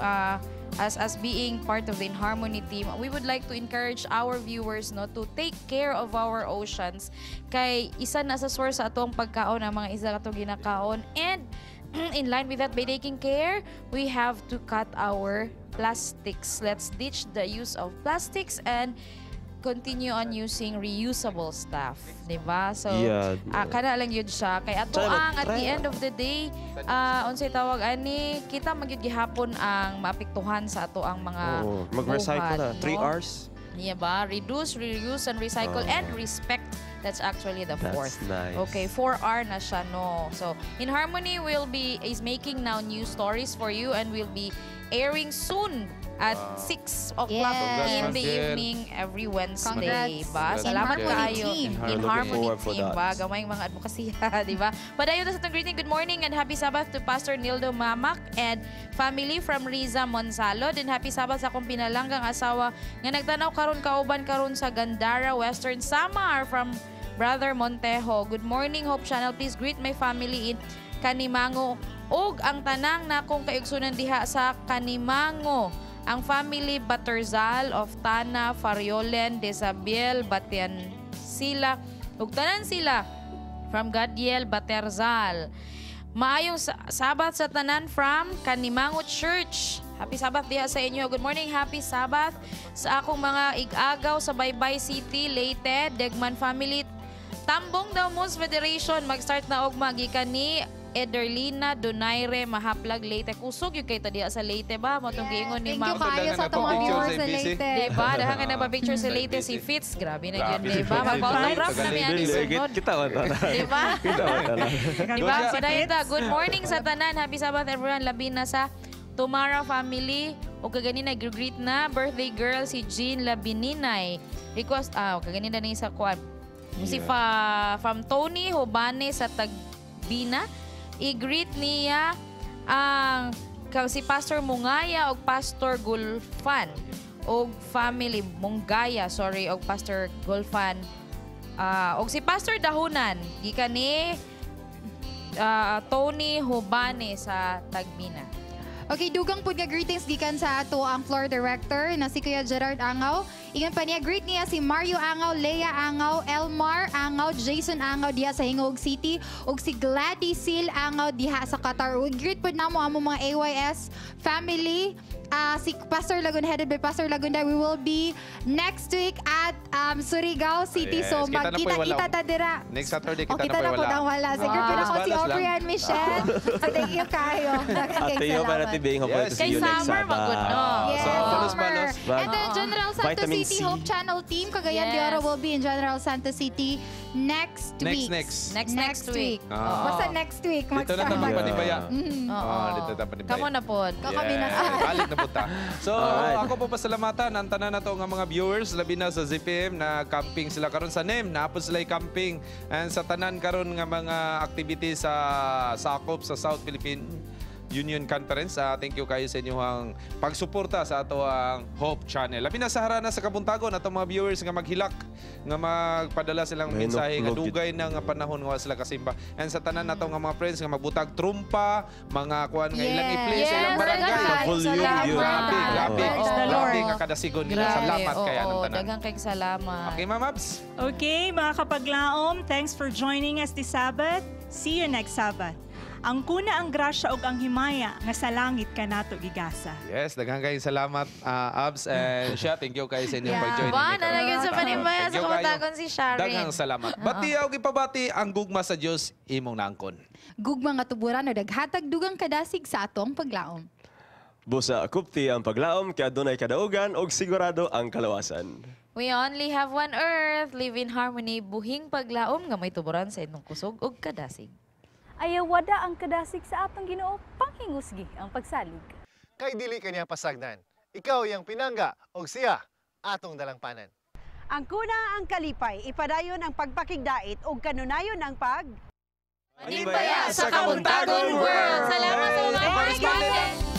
as being part of the In Harmony team, we would like to encourage our viewers, no, to take care of our oceans kay isa na sa source sa atong pagkaon ang mga isda katong ginakaon. And in line with that, by taking care, we have to cut our plastics. Let's ditch the use of plastics and continue on using reusable stuff, diba? So, Yeah. kana lang yun siya. Kay ato ang at the end of the day, unsay tawag ani, kita magyud gihapon ang maapektuhan sa ato ang mga mag-recycle na. buhat, 3 no? Rs. Yeah ba? Reduce, reuse, and recycle, and respect. That's actually the fourth. That's nice. Okay, 4R na siya, no? So, In Harmony is making now new stories for you and will be airing soon at 6 o'clock Yes. in the Congrats, evening every Wednesday. Congrats. Ba? In Salamat Harmony kayo. Team. In Looking Harmony forward for Team. that. Ba? Gamay mga advokasya, di ba? Padayon na sa itong greeting. Good morning and happy Sabbath to Pastor Nildo Mamak and family from Riza Monsalud. And happy Sabbath sa akong pinalanggang asawa nga nagtanaw karon kauban karon sa Gandara, Western Samar from Brother Montejo. Good morning, Hope Channel. Please greet my family in Kanimango ug ang tanang na kong kaigsunan diha sa Kanimango. Ang family Batarzal of Tana, Fariolen, Desabel, Batian sila ug tanan sila from Gadiel, Batarzal. Maayong Sabat sa tanan from Kanimango Church. Happy Sabbath diha sa inyo. Good morning, happy Sabbath sa akong mga ig-agaw sa Baybay City, Leyte, Degman family. Tambong daw Moose Federation mag-start na og magikan ni Ederlina Donaire Mahaplag Leyte. Kusog yung kayo diha sa Leyte ba? Matong giingon ni Ma'am. Thank you kayo sa itong mga viewers sa Leyte. Diba? Dahan ka nagpa-picture sa Leyte si Fitz. Grabe na yun. Diba? Mag-autograph na may ani sunod. Kita ko ta. Diba? Kita ko ta. Diba? Padayon ta. Good morning sa tanan. Happy Sabbath everyone. Labi na sa Tumara family. O kaganina nag-greet na birthday girl si Jean Labininay. Request, kaganina na isa kwan. Si from Tony Hobane sa Tagbina. I-greet niya ang si Pastor Mungaya o Pastor Gulfan o family Mungaya, o Pastor Gulfan o si Pastor Dahunan gikan ni Tony Hobane sa Tagbina. Okay, dugang po nga greetings gikan sa ato ang floor director na si Kuya Gerard Angaw. Ingon pa niya, greet niya si Mario Angaw, Leia Angaw, Elmar Angaw, Jason Angaw diha sa Hingog City ug si Gladys Sil Angaw diha sa Qatar. Ug greet po namo ang mga AYS family. Si Pastor Laguna, headed by Pastor Laguna. We will be next week at Surigao City. Yes, So kita na po magkita-kita wala. ta dira. Next Saturday kita kita na po wala. nang wala. Sige po na ko si Aubrey and Michelle. So thank you kayo. Ate yo para tibing hope to see Kay you next summer Sabbath. magud no. Yes, So, summer. And then General Santos Vitamin City C. Hope Channel team, Cagayan de Oro will be in General Santos City next week. Next week. Basta next week. Dito na tayo magpanibaya. Oo. Dito tayo panibaya. Kamo na pod. Kami na. Balik na po ta. So, Alright. ako po pasalamatan ang tanan na to nga mga viewers labi na sa ZPM na camping sila karon sa NEM, naapos sila camping and sa tanan karon nga mga activities sa sakop sa South Philippine Union Conference. Thank you kayo sa inyong pagsuporta sa ato ang Hope Channel. Labi na sa harana sa kabuntagon atong mga viewers nga maghilak nga magpadala silang mensahe nga dugay na nga panahon nga sila kasimba. And sa tanan nato nga mga friends nga magbutag trumpa, mga kuan nga ilang i-play sa ilang barangay. Grabe nga kada sigon nila. Salamat kaya ng tanan. Daghang kay salamat. Okay, Ma'am Abs. Okay, mga kapaglaom, thanks for joining us this Sabbath. See you next Sabbath. Ang kuna ang grasya ug ang himaya nga sa langit kanato gigasa. Yes, daghang kayong salamat Abs and Sha. Thank you kayo sa inyong pag-join. Ba, nalagyan sa panibaya sa kumatagon si Sharon. Daghang salamat. Batiyaw gipabati ang gugma sa Dios imong naangkon. Gugma nga tuburan o daghatag dugang kadasig sa atong paglaom. Busa kupti ang paglaom kay adunay kadaugan og sigurado ang kalawasan. We only have one earth, live in harmony, buhing paglaom nga may tuburan sa inyong kusog ug kadasig. Ayaw wada ang kadasig sa atong Ginoo panghingusgi ang pagsalig. Kay dili kaniya pasagdan. Ikaw yang pinangga og siya atong dalangpanan. Ang kuna ang kalipay, ipadayon ang pagpakigdait ug kanunayon ang pag Manibaya sa Kabuntagon World. Salamat sa mga correspondent.